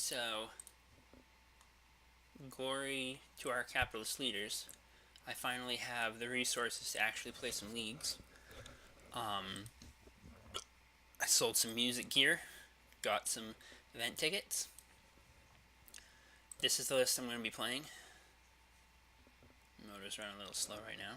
So, glory to our capitalist leaders. I finally have the resources to actually play some leagues. I sold some music gear, got some event tickets. This is the list I'm going to be playing. Motor's running a little slow right now.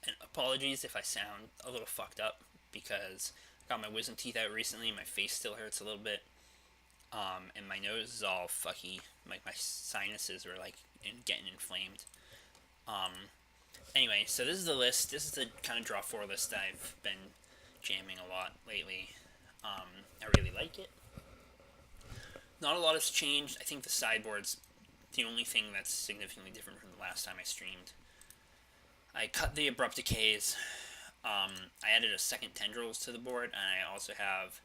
And apologies if I sound a little fucked up because I got my wisdom teeth out recently. My face still hurts a little bit. And my nose is all fucky. Like my sinuses are getting inflamed. Anyway, so this is the list. This is the kind of draw 4 list I've been jamming a lot lately. I really like it. Not a lot has changed. I think the sideboard's the only thing that's significantly different from the last time I streamed. I cut the abrupt decays. I added a second tendrils to the board, and I also have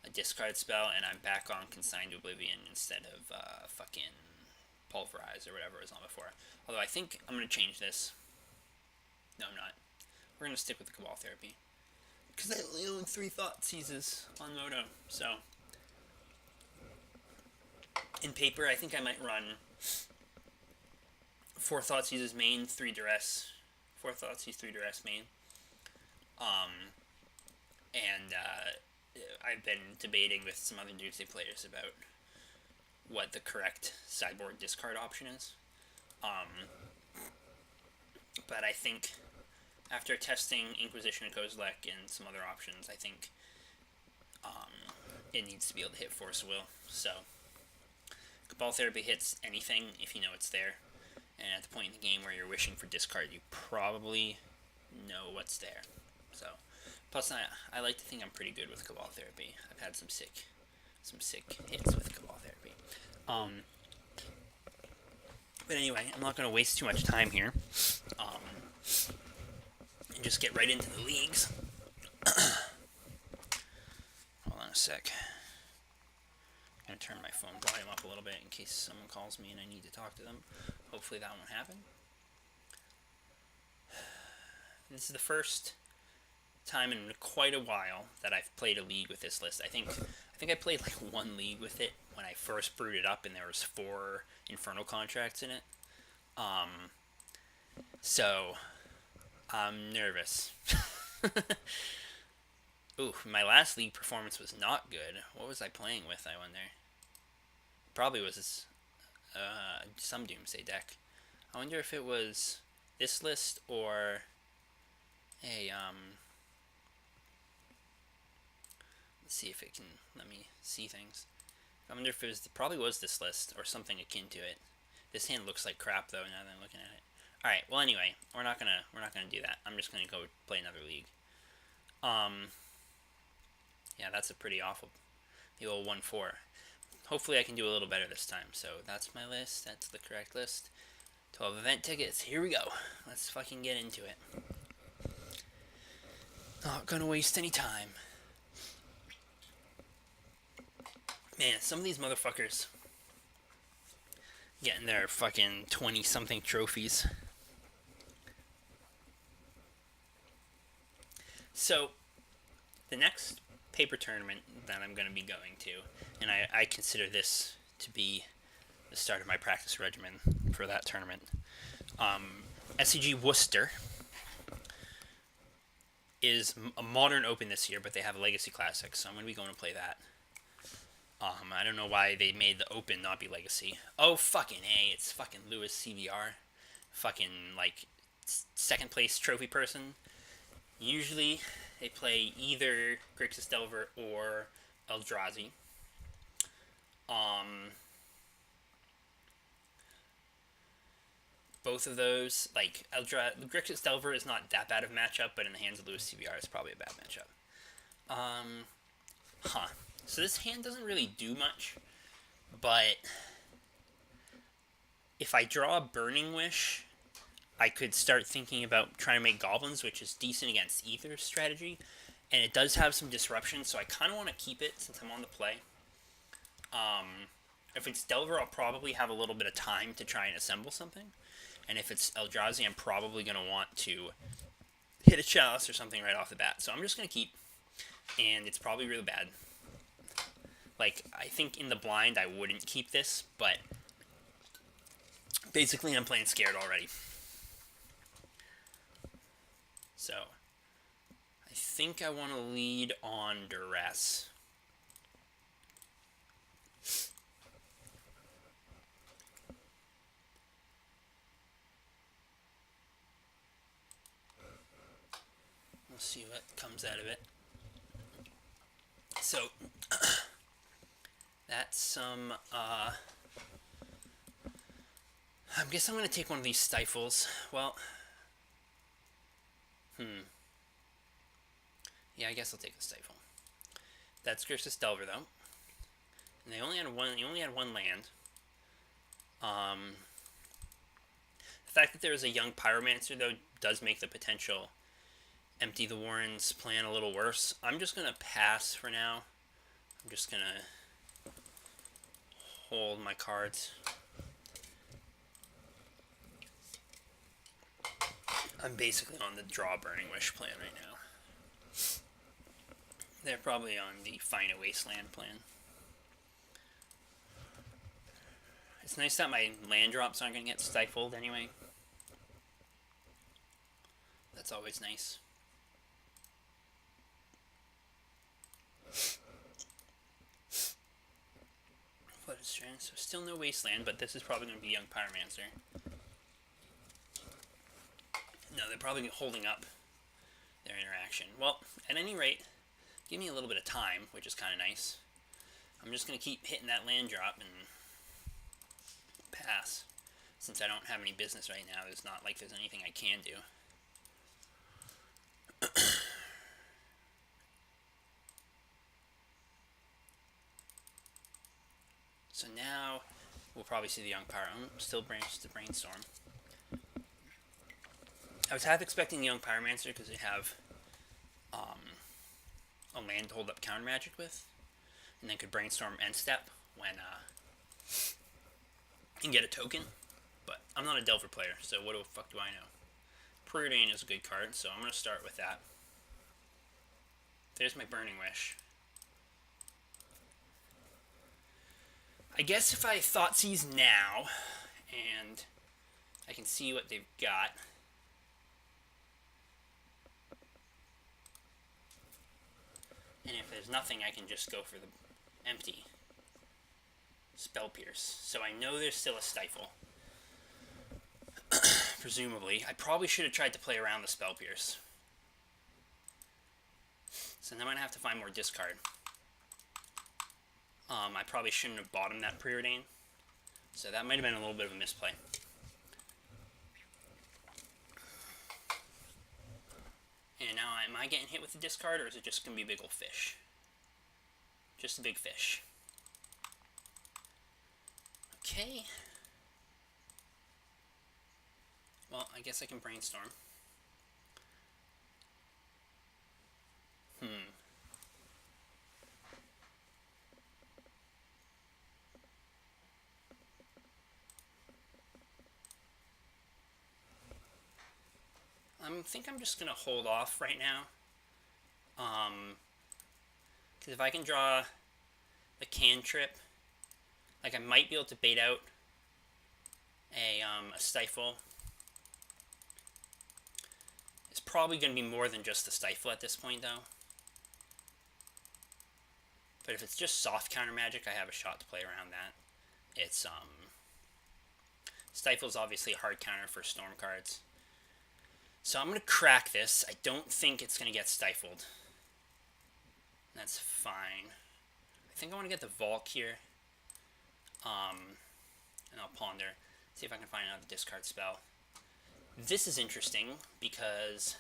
a discard spell, and I'm back on Consigned to Oblivion instead of fucking Pulverize or whatever was on before. Although I think I'm going to change this. No, I'm not. We're going to stick with the Cabal Therapy. Because I only own 3 Thought Seizes on Moto, so... In paper, I think I might run 4 Thought Seizes main, 3 Duress. 4 Thought Seize, 3 Duress main. I've been debating with some other Doomsday players about what the correct sideboard discard option is. But I think after testing Inquisition and Kozilek and some other options, I think it needs to be able to hit Force of Will. So Cabal Therapy hits anything if you know it's there. And at the point in the game where you're wishing for discard, you probably know what's there. So, plus I like to think I'm pretty good with Cabal Therapy. I've had some sick hits with Cabal Therapy. But anyway, I'm not going to waste too much time here. And just get right into the leagues. Hold on a sec. I'm going to turn my phone volume up a little bit in case someone calls me and I need to talk to them. Hopefully that won't happen. This is the first time in quite a while that I've played a league with this list. I think I played like 1 league with it when I first brewed it up, and there was 4 Infernal contracts in it. So I'm nervous. Ooh, my last league performance was not good. What was I playing with, I wonder? Probably was some Doomsday deck. I wonder if it was this list or let's see if it can let me see things. I wonder if it was probably was this list or something akin to it. This hand looks like crap though now that I'm looking at it. All right, well anyway, we're not gonna do that. I'm just gonna go play another league. Yeah, that's a pretty awful, the old 1-4. Hopefully I can do a little better this time. So that's my list. That's the correct list. 12 event tickets. Here we go. Let's fucking get into it. Not gonna waste any time. Man, some of these motherfuckers getting their fucking 20-something trophies. So, the next paper tournament that I'm going to be going to, and I consider this to be the start of my practice regimen for that tournament. SCG Worcester is a modern open this year, but they have a Legacy Classic, so I'm going to be going to play that. I don't know why they made the open not be Legacy. Oh, fucking A, it's fucking Lewis CVR. Fucking, second place trophy person. Usually, they play either Grixis Delver or Eldrazi. Both of those, Grixis Delver is not that bad of a matchup, but in the hands of Lewis CVR, it's probably a bad matchup. So this hand doesn't really do much, but if I draw a Burning Wish, I could start thinking about trying to make goblins, which is decent against either strategy, and it does have some disruption, so I kind of want to keep it since I'm on the play. If it's Delver, I'll probably have a little bit of time to try and assemble something, And if it's Eldrazi, I'm probably going to want to hit a Chalice or something right off the bat. So I'm just going to keep, and it's probably really bad. Like, I think in the blind I wouldn't keep this, but basically I'm playing scared already. So, I think I want to lead on Duress. We'll see what comes out of it. So, that's some, I guess I'm going to take one of these Stifles. Well, yeah, I guess I'll take the Stifle. That's Grixis Delver, though. And they only had one land. The fact that there is a young Pyromancer, though, does make the potential Empty the Warrens plan a little worse. I'm just going to pass for now. I'm just going to hold my cards. I'm basically on the draw Burning Wish plan right now. They're probably on the Find a Wasteland plan. It's nice that my land drops aren't going to get stifled anyway. That's always nice. Flooded Strand, so still no Wasteland, but this is probably going to be Young Pyromancer. No, they're probably holding up their interaction. Well, at any rate, give me a little bit of time, which is kind of nice. I'm just going to keep hitting that land drop and pass. Since I don't have any business right now, it's not like there's anything I can do. So now we'll probably see the Young Pyro. Still branches to Brainstorm. I was half expecting the Young Pyromancer because they have a land to hold up counter magic with, and then could Brainstorm end step when and get a token. But I'm not a Delver player, so what the fuck do I know? Preordain is a good card, so I'm going to start with that. There's my Burning Wish. I guess if I Thoughtseize now, and I can see what they've got. And if there's nothing, I can just go for the empty Spell Pierce. So I know there's still a Stifle. Presumably. I probably should have tried to play around the Spell Pierce. So now I'm going to have to find more discard. I probably shouldn't have bought him that Preordain. So that might have been a little bit of a misplay. And now, am I getting hit with the discard, or is it just going to be a big old fish? Just a big fish. Okay. Well, I guess I can Brainstorm. I think I'm just going to hold off right now. Because if I can draw the cantrip, like I might be able to bait out a Stifle. It's probably going to be more than just the Stifle at this point, though. But if it's just soft counter magic, I have a shot to play around that. It's Stifle is obviously a hard counter for Storm cards. So I'm going to crack this. I don't think it's going to get stifled. That's fine. I think I want to get the Valk here. And I'll ponder. See if I can find another discard spell. This is interesting because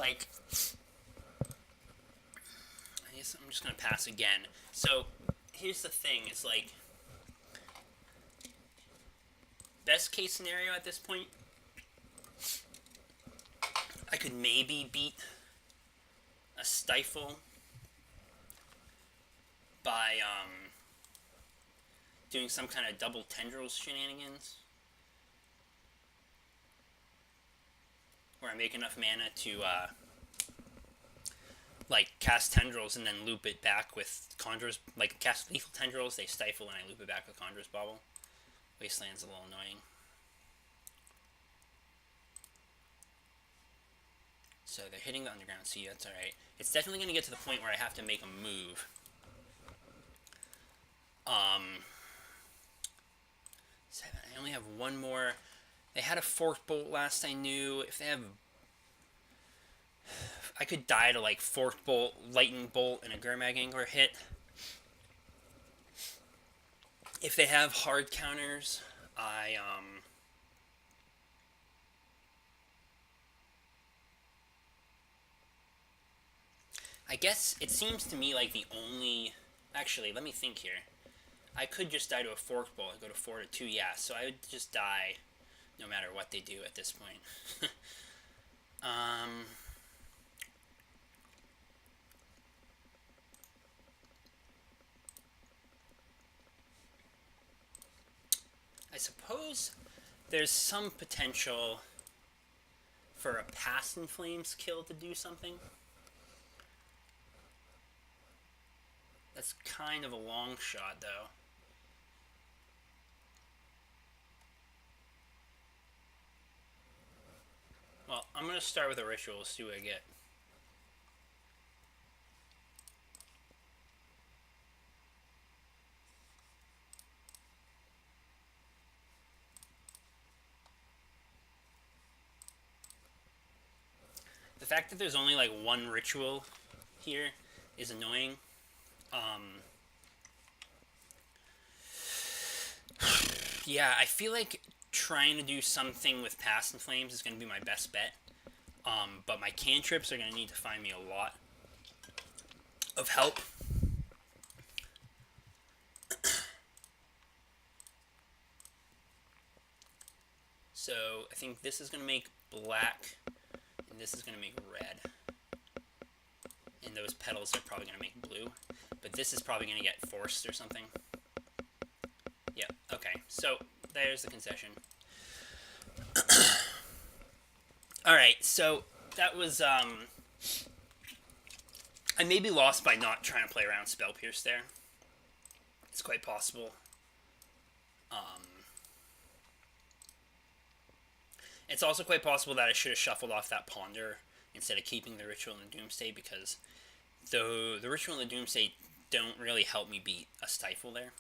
like, I guess I'm just gonna pass again. So, here's the thing: it's like, best case scenario at this point, I could maybe beat a Stifle by doing some kind of double tendrils shenanigans, where I make enough mana to like cast tendrils and then loop it back with Conjurer's, like cast lethal tendrils, they stifle and I loop it back with Conjurer's Bauble. Wasteland's a little annoying. So they're hitting the underground sea, that's alright. It's definitely going to get to the point where I have to make a move. I only have one more. They had a Fork Bolt last I knew. If they have... I could die to like Fork Bolt, Lightning Bolt, and a Gurmag Angler hit. If they have hard counters, I guess it seems to me like the only... Actually, let me think here. I could just die to a Fork Bolt and go to 4-2, yeah, so I would just die no matter what they do at this point. I suppose there's some potential for a Past in Flames kill to do something. That's kind of a long shot, though. Well, I'm going to start with a ritual, see what I get. The fact that there's only like one ritual here is annoying. Yeah, I feel like trying to do something with Past in Flames is going to be my best bet. But my cantrips are going to need to find me a lot of help. So I think this is going to make black, and this is going to make red. And those petals are probably going to make blue. But this is probably going to get forced or something. Yeah, okay. So there's the concession. Alright, so that was, I may be lost by not trying to play around Spell Pierce there. It's quite possible. It's also quite possible that I should have shuffled off that Ponder instead of keeping the Ritual and the Doomsday, because the Ritual and the Doomsday don't really help me beat a Stifle there.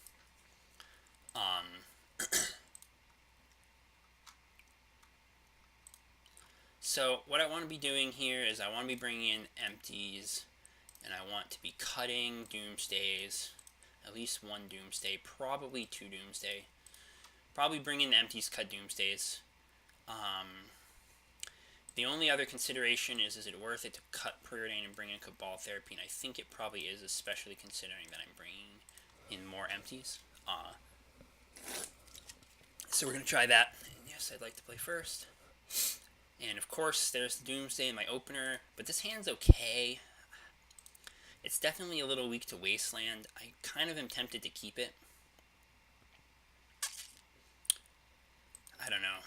So what I want to be doing here is I want to be bringing in empties, and I want to be cutting Doomsdays, at least one Doomsday, probably two Doomsday. Probably bring in empties, cut Doomsdays. The only other consideration is it worth it to cut Preordain and bring in Cabal Therapy, and I think it probably is, especially considering that I'm bringing in more empties. So we're going to try that. And yes, I'd like to play first. And of course, there's the Doomsday in my opener, but this hand's okay. It's definitely a little weak to Wasteland. I kind of am tempted to keep it. I don't know.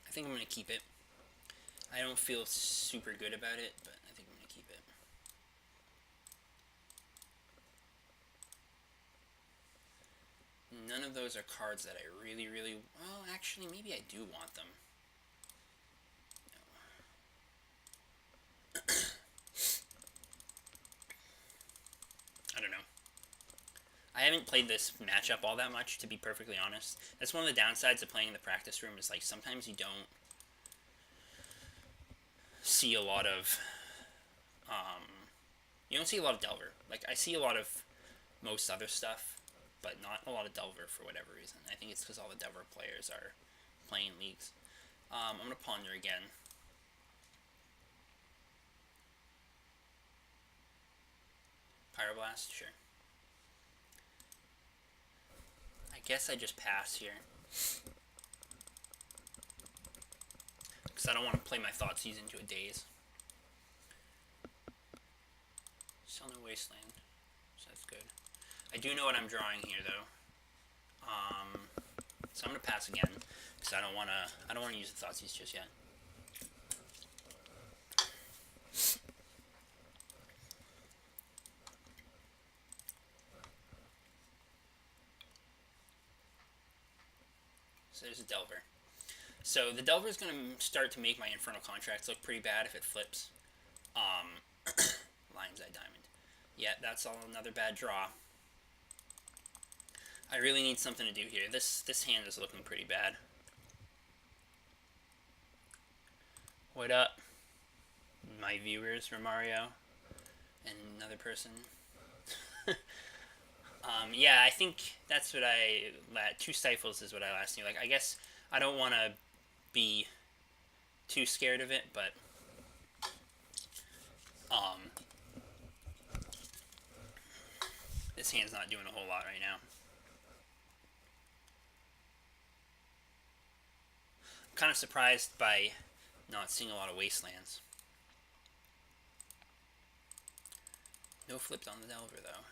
I think I'm going to keep it. I don't feel super good about it, but I think I'm going to keep it. None of those are cards that I really, well, actually, maybe I do want them. No. I don't know. I haven't played this matchup all that much, to be perfectly honest. That's one of the downsides of playing in the practice room, is like sometimes you don't see a lot of Delver. Like, I see a lot of most other stuff, but not a lot of Delver for whatever reason. I think it's because all the Delver players are playing leagues. I'm going to Ponder again. Pyroblast, sure. I guess I just pass here. Because I don't want to play my Thoughtseize into a Daze. Still no Wasteland, so that's good. I do know what I'm drawing here, though. So I'm gonna pass again because I don't wanna use the Thoughtseize just yet. So there's a Delver. So the Delver is gonna start to make my Infernal Contracts look pretty bad if it flips. Lion's Eye Diamond. Yeah, that's all another bad draw. I really need something to do here. This hand is looking pretty bad. What up, my viewers, Romario, and another person? Yeah, I think that's what two Stifles is what I last knew. Like, I guess I don't want to be too scared of it, but this hand's not doing a whole lot right now. I'm kind of surprised by not seeing a lot of Wastelands. No flipped on the Delver, though.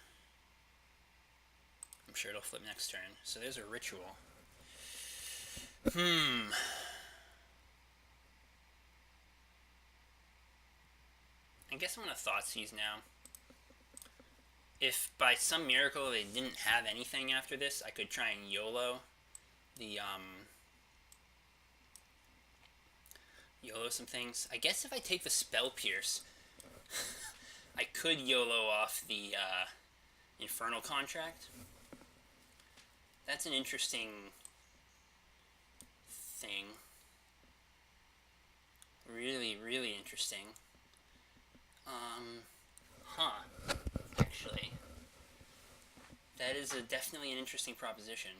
I'm sure it'll flip next turn. So there's a Ritual. I guess I'm going to Thoughtseize now. If by some miracle they didn't have anything after this, I could try and YOLO some things. I guess if I take the Spell Pierce, I could YOLO off the Infernal Contract. That's an interesting thing. Really, really interesting. Actually, that is definitely an interesting proposition.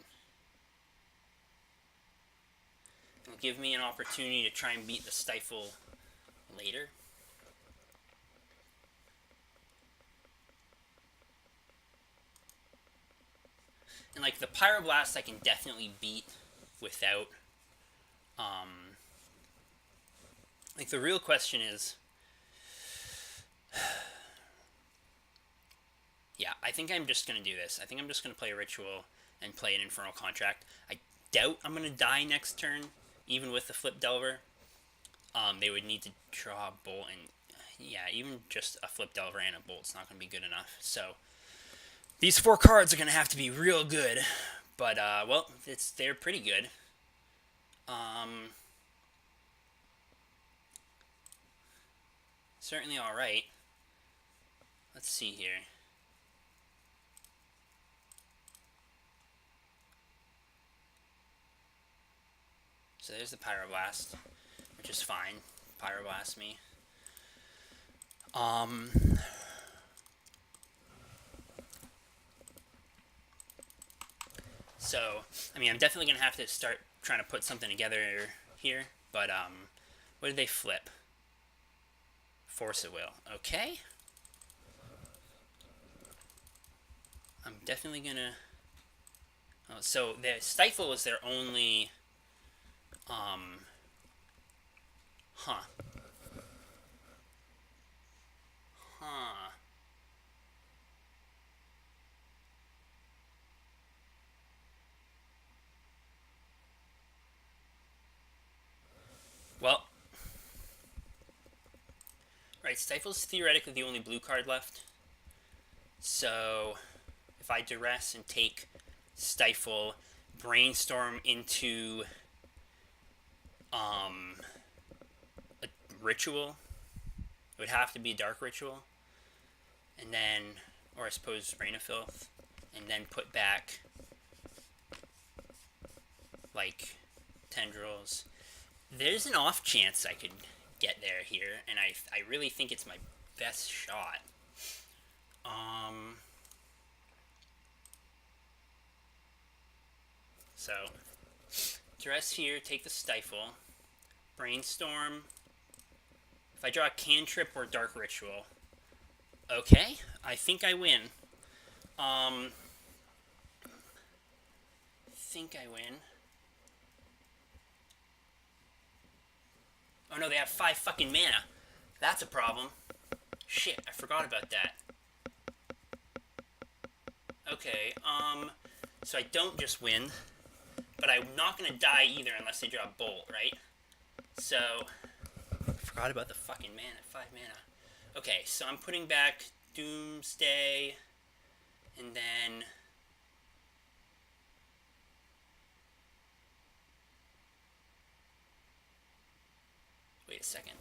It'll give me an opportunity to try and beat the Stifle later. And like the Pyroblast I can definitely beat without like the real question is yeah, I think I'm just going to do this. I think I'm just going to play a Ritual and play an Infernal Contract. I doubt I'm going to die next turn, even with the Flip Delver. They would need to draw a Bolt, and yeah, even just a Flip Delver and a Bolt's not going to be good enough. So these 4 cards are going to have to be real good, but, well, they're pretty good. Certainly alright. Let's see here. So there's the Pyroblast, which is fine. Pyroblast me. So, I mean, I'm definitely going to have to start trying to put something together here, but, what did they flip? Force of Will. Okay. I'm definitely going to... Oh, so the Stifle was their only... Well, right, Stifle's theoretically the only blue card left. So, if I duress and take Stifle, Brainstorm into a Ritual, it would have to be a Dark Ritual, and then, or I suppose Rain of Filth, and then put back like Tendrils. There's an off chance I could get there here, and I really think it's my best shot. So, dress here, take the Stifle, Brainstorm. If I draw a Cantrip or Dark Ritual, okay. I think I win. Think I win. Oh no, they have 5 fucking mana. That's a problem. Shit, I forgot about that. Okay, so I don't just win, but I'm not gonna die either unless they draw a Bolt, right? So, I forgot about the fucking mana, 5 mana. Okay, so I'm putting back Doomsday, and then... Wait a second.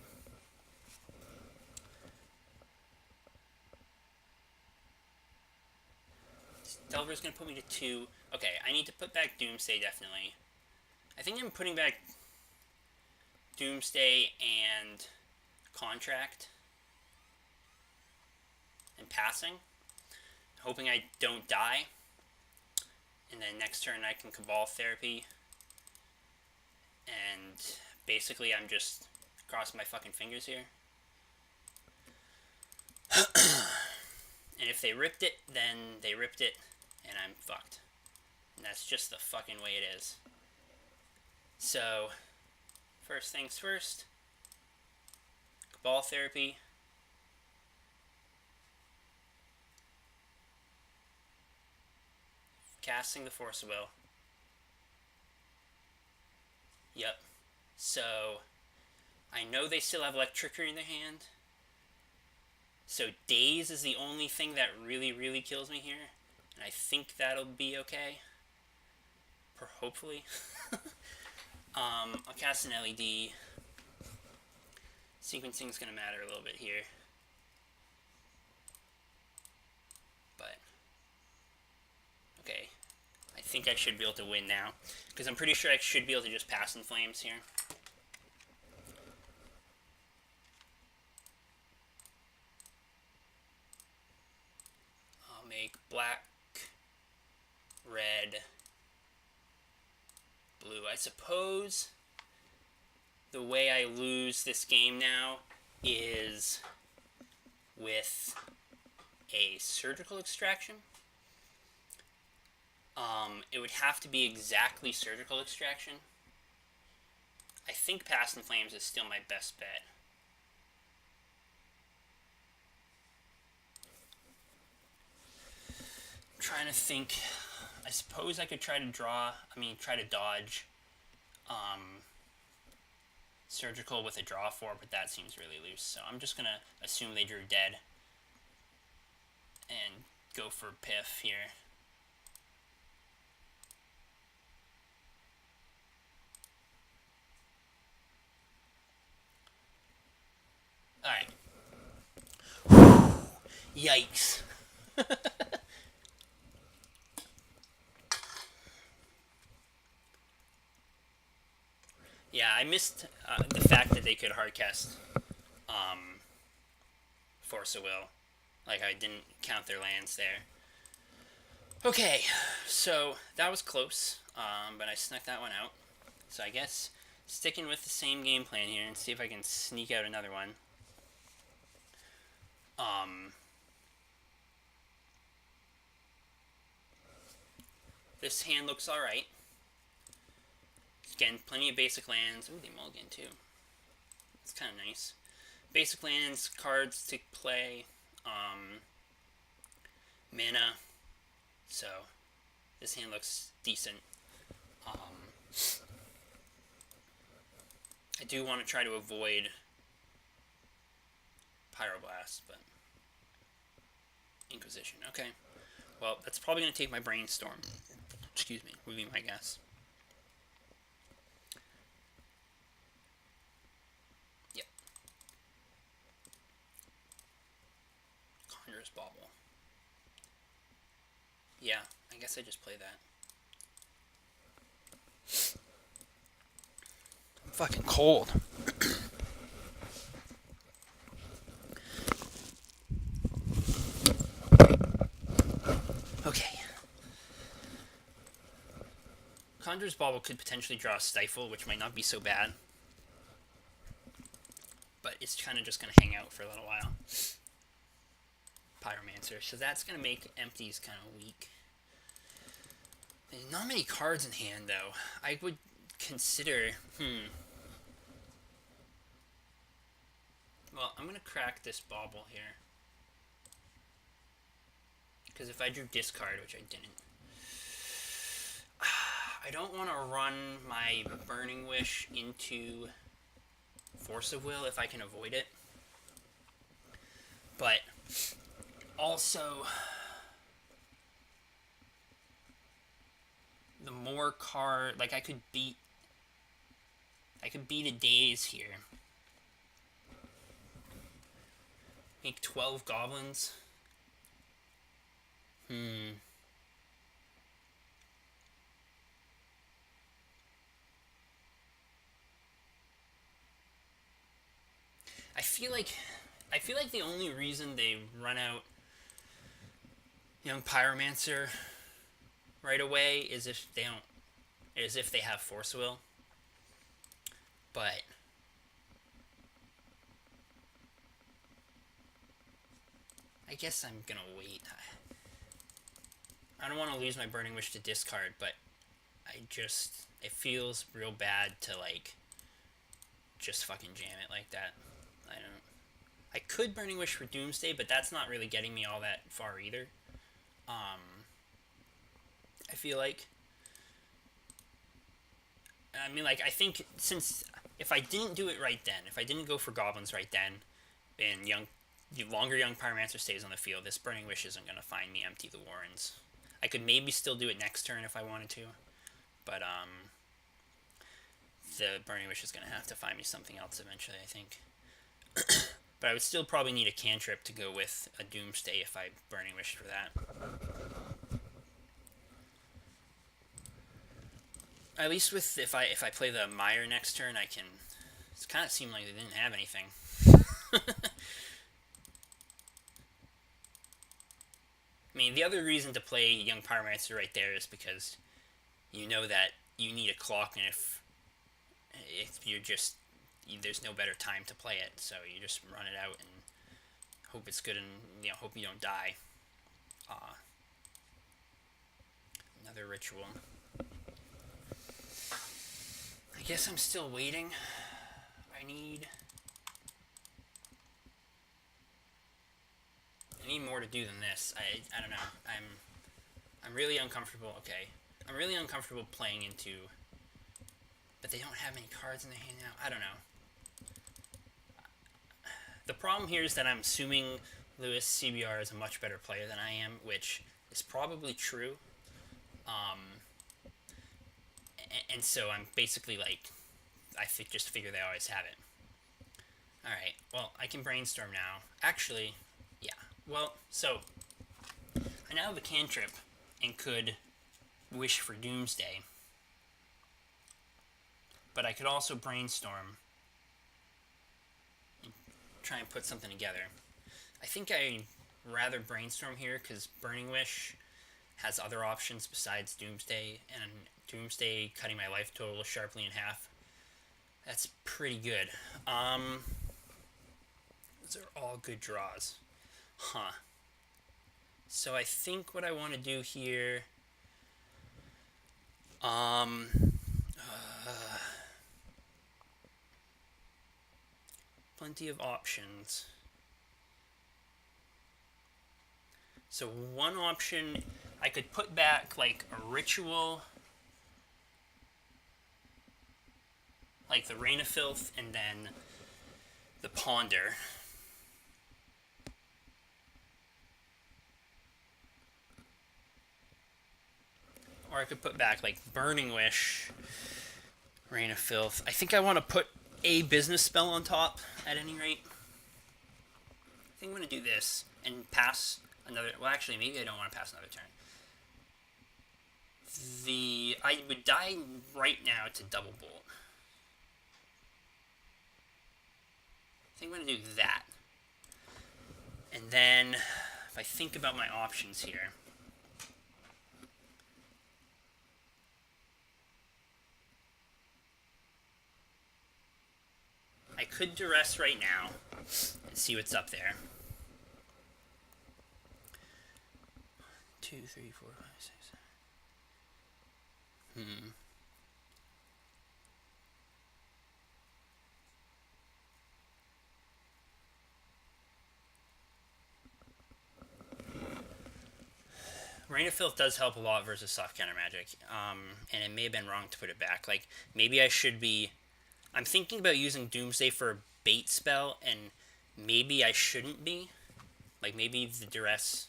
Delver's gonna put me to 2. Okay, I need to put back Doomsday, definitely. I think I'm putting back Doomsday and Contract. And passing. Hoping I don't die. And then next turn I can Cabal Therapy. And basically I'm just crossing my fucking fingers here. And if they ripped it, then they ripped it, and I'm fucked. And that's just the fucking way it is. So, first things first. Cabal Therapy. Casting the Force of Will. Yep. So, I know they still have Electricity in their hand. So Daze is the only thing that really, really kills me here. And I think that'll be okay. Hopefully. I'll cast an LED. Sequencing's going to matter a little bit here. But, okay. I think I should be able to win now. Because I'm pretty sure I should be able to just pass in Flames here. Make black, red, blue. I suppose the way I lose this game now is with a surgical extraction. It would have to be exactly surgical extraction. I think Past in Flames is still my best bet. Trying to think. I suppose I could try to dodge surgical with a draw 4, but that seems really loose. So I'm just gonna assume they drew dead and go for Piff here. Alright. Yikes. Yeah, I missed the fact that they could hardcast Force of Will. Like, I didn't count their lands there. Okay, so that was close, but I snuck that one out. So I guess sticking with the same game plan here and see if I can sneak out another one. This hand looks alright. Again, plenty of basic lands. Ooh, they mulligan too. It's kind of nice. Basic lands, cards to play, mana. So, this hand looks decent. I do want to try to avoid Pyroblast, but Inquisition. Okay. Well, that's probably going to take my Brainstorm. Excuse me, would be my guess. Yep. Conjurer's Bauble. Yeah, I guess I just play that. I'm fucking cold. Okay. Conjurer's Bauble could potentially draw a Stifle, which might not be so bad. But it's kind of just going to hang out for a little while. Pyromancer, so that's going to make empties kind of weak. There's not many cards in hand, though. I would consider... Well, I'm going to crack this bauble here. Because if I drew discard, which I didn't, I don't want to run my Burning Wish into Force of Will if I can avoid it. But also, the more card, like I could beat a daze here. Make 12 goblins. I feel like the only reason they run out Young Pyromancer right away is if they have Force Will. But I guess I'm gonna wait. I don't want to lose my Burning Wish to discard, but it feels real bad to like just fucking jam it like that. I could Burning Wish for Doomsday, but that's not really getting me all that far either. I feel like. I mean, like, I think since if I didn't do it right then, if I didn't go for goblins right then, and the longer Young Pyromancer stays on the field, this Burning Wish isn't going to find me empty the Warrens. I could maybe still do it next turn if I wanted to, but the Burning Wish is going to have to find me something else eventually, I think. But I would still probably need a cantrip to go with a Doomsday if I Burning Wish for that. At least with if I play the Mire next turn, I can. It kind of seemed like they didn't have anything. I mean, the other reason to play Young Pyromancer right there is because you know that you need a clock, and if you're just there's no better time to play it, so you just run it out and hope it's good, and hope you don't die. Another ritual. I guess I'm still waiting. I need more to do than this. I don't know. I'm really uncomfortable. Okay, I'm really uncomfortable playing into. But they don't have any cards in their hand now. I don't know. The problem here is that I'm assuming Lewis CBR is a much better player than I am, which is probably true. And so I'm basically like, just figure they always have it. Alright, well, I can brainstorm now. Actually, yeah. Well, so, I now have a cantrip and could wish for Doomsday. But I could also brainstorm and try and put something together. I think I'd rather brainstorm here because Burning Wish has other options besides Doomsday, and Doomsday cutting my life total sharply in half. That's pretty good. Those are all good draws. Huh. So I think what I want to do here... plenty of options. So one option, I could put back like a ritual, like the Rain of Filth, and then the Ponder. Or I could put back like Burning Wish, Rain of Filth. I think I want to put a business spell on top at any rate. I think I'm going to do this and pass another... Well, actually, maybe I don't want to pass another turn. I would die right now to Double Bolt. I think I'm going to do that. And then, if I think about my options here... I could duress right now and see what's up there. 2, 3, 4, 5, 6, 7. Rain of Filth does help a lot versus soft counter magic, and it may have been wrong to put it back. Like, maybe I should be... I'm thinking about using Doomsday for a bait spell, and maybe I shouldn't be. Like, maybe the duress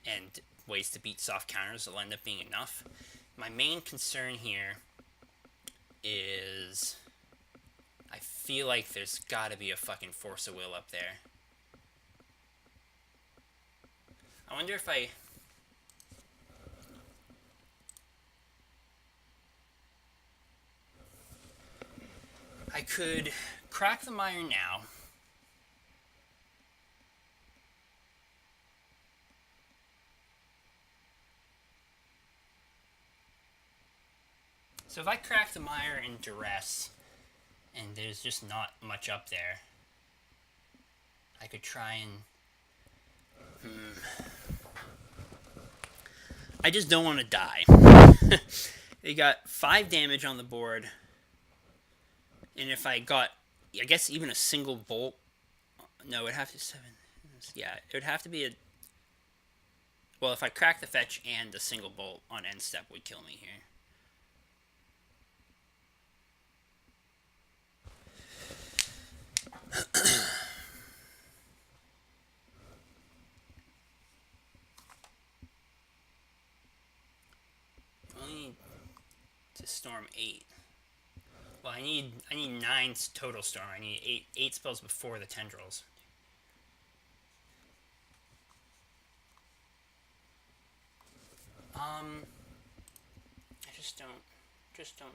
and ways to beat soft counters will end up being enough. My main concern here is... I feel like there's gotta be a fucking Force of Will up there. I wonder if I could crack the mire now. So if I crack the mire in duress, and there's just not much up there, I could try and... I just don't want to die. They got 5 damage on the board. And if I got, I guess even a single bolt... No, it'd have to be 7. Yeah, it would have to be a... Well, if I crack the fetch and a single bolt on end step would kill me here. Only need to storm 8. Well, I need 9 total storm. I need 8 spells before the tendrils. I just don't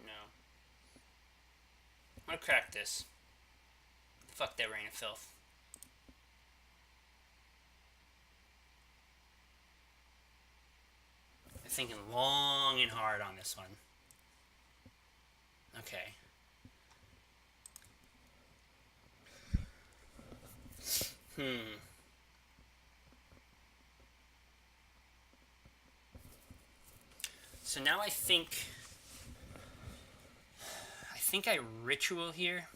know. I'm gonna crack this. Fuck that Rain of Filth. I'm thinking long and hard on this one. Okay. So now I think I ritual here.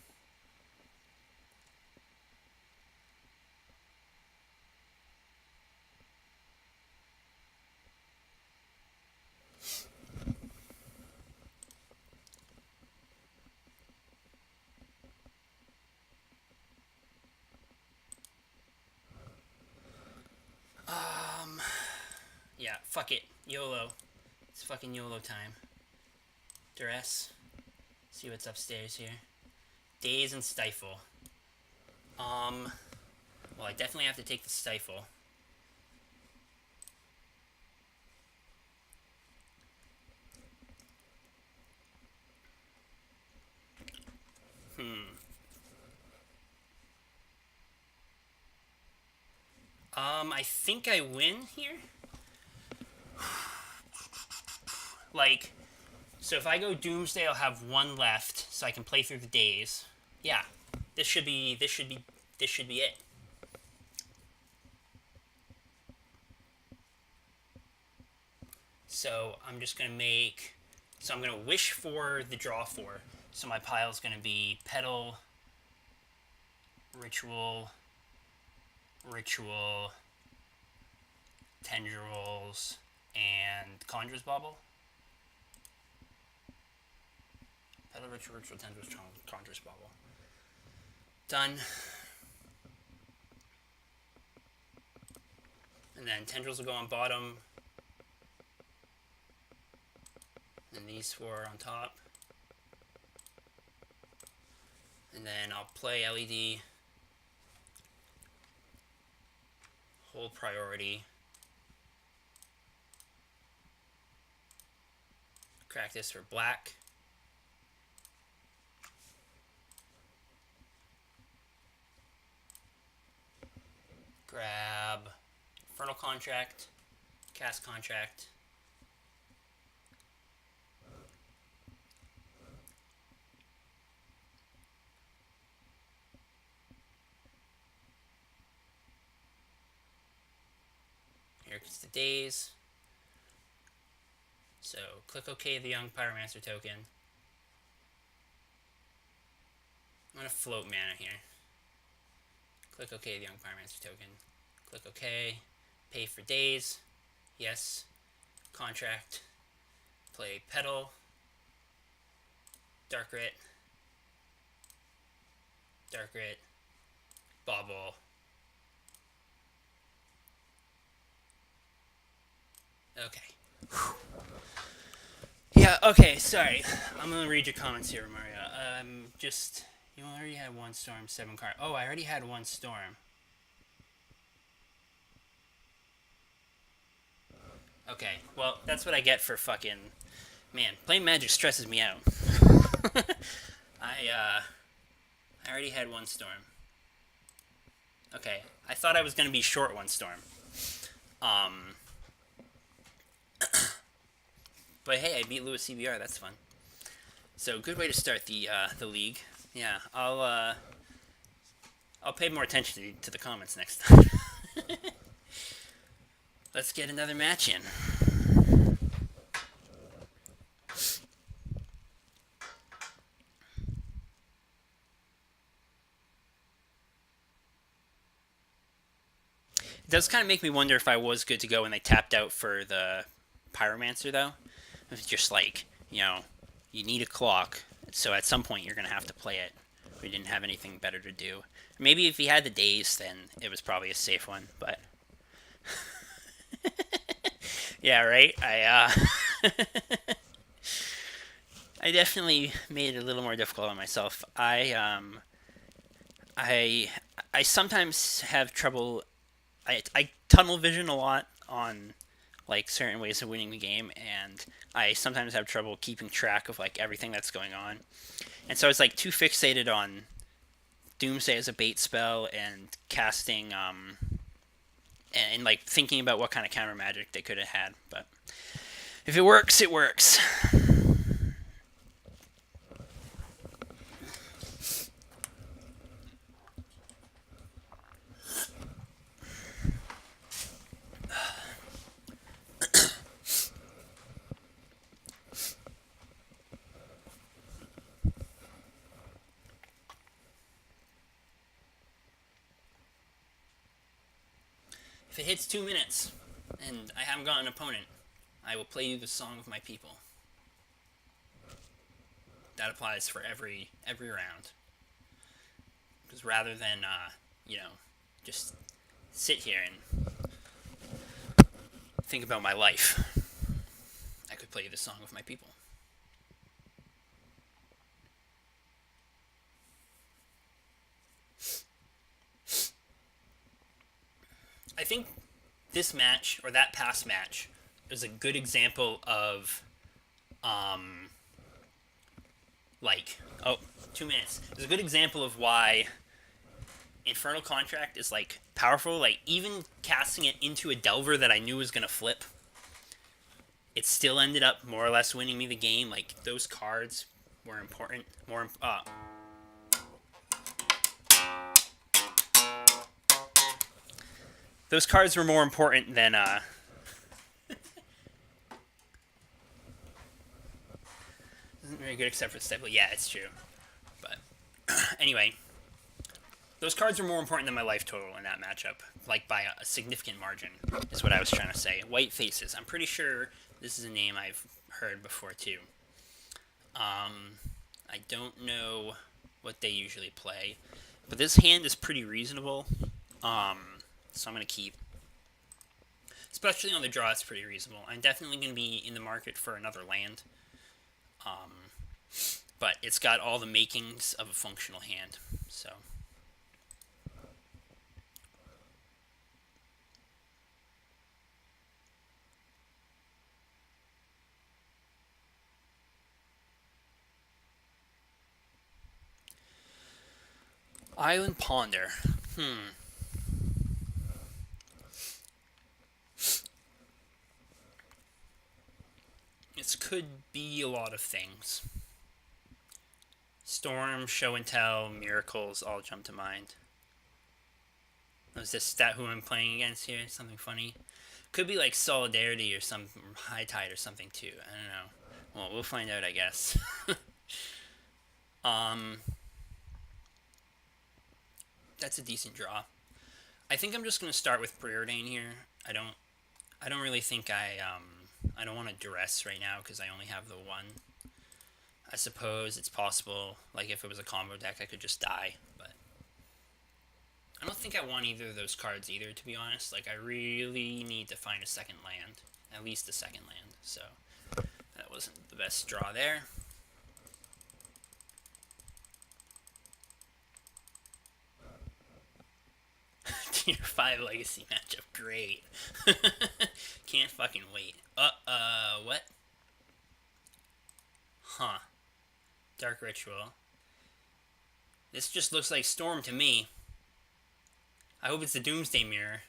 Yeah, fuck it. YOLO. It's fucking YOLO time. Duress. See what's upstairs here. Daze and Stifle. Well, I definitely have to take the Stifle. I think I win here. Like, so if I go Doomsday, I'll have 1 left, so I can play through the days. Yeah, this should be it. So I'm just gonna make. So I'm gonna wish for the draw 4. So my pile's gonna be Petal, Ritual, Tendrils, and Conjurer's Bauble. Petal, Ritual, Tendrils, Conjurer's Bauble. Done. And then Tendrils will go on bottom. And these 4 on top. And then I'll play LED. Hold priority. Crack this for black. Grab Infernal Contract. Cast Contract. Here comes the days. So click OK the Young Pyromancer token. I'm going to float mana here. Click OK the Young Pyromancer token. Click OK. Pay for days. Yes. Contract. Play Petal. Dark Rit. Dark Rit. Bobble. Okay. Whew. Yeah, okay, sorry. I'm gonna read your comments here, Mario. Just, you already had one storm, 7 card. Oh, I already had one storm. Okay, well, that's what I get for fucking... Man, playing Magic stresses me out. I already had one storm. Okay, I thought I was gonna be short one storm. But hey, I beat Lewis CBR, that's fun. So, good way to start the league. Yeah, I'll pay more attention to the comments next time. Let's get another match in. It does kind of make me wonder if I was good to go when they tapped out for the Pyromancer, though. It's just like, you know, you need a clock, so at some point you're going to have to play it. We didn't have anything better to do. Maybe if he had the days, then it was probably a safe one, but... yeah, right? I definitely made it a little more difficult on myself. I sometimes have trouble... I tunnel vision a lot on like certain ways of winning the game, and I sometimes have trouble keeping track of like everything that's going on. And so I was like too fixated on Doomsday as a bait spell and casting and like thinking about what kind of counter magic they could have had. But if it works, it works. If it hits 2 minutes and I haven't got an opponent, I will play you the Song of My People. That applies for every round. Because rather than, just sit here and think about my life, I could play you the Song of My People. I think this match, or that past match, is a good example of, 2 minutes. It's a good example of why Infernal Contract is, like, powerful. Like, even casting it into a Delver that I knew was going to flip, it still ended up more or less winning me the game. Like, those cards were important. Those cards were more important than, isn't very good except for the step. Yeah, it's true. But, anyway, those cards were more important than my life total in that matchup. Like, by a significant margin, is what I was trying to say. White Faces. I'm pretty sure this is a name I've heard before, too. I don't know what they usually play. But this hand is pretty reasonable. So I'm going to keep. Especially on the draw, it's pretty reasonable. I'm definitely going to be in the market for another land. But it's got all the makings of a functional hand. So. Island Ponder. This could be a lot of things. Storm, Show and Tell, Miracles all jump to mind. Was this that who I'm playing against here? Something funny? Could be like Solidarity or some High Tide or something too. I don't know. Well, we'll find out, I guess. um, that's a decent draw. I think I'm just gonna start with Preordain here. I don't really think I don't want to duress right now because I only have the one. I suppose it's possible, like if it was a combo deck, I could just die, but I don't think I want either of those cards either, to be honest. Like, I really need to find a second land, at least a second land, so that wasn't the best draw there. Tier 5 Legacy matchup, great. Can't fucking wait. What? Huh. Dark Ritual. This just looks like Storm to me. I hope it's the Doomsday Mirror.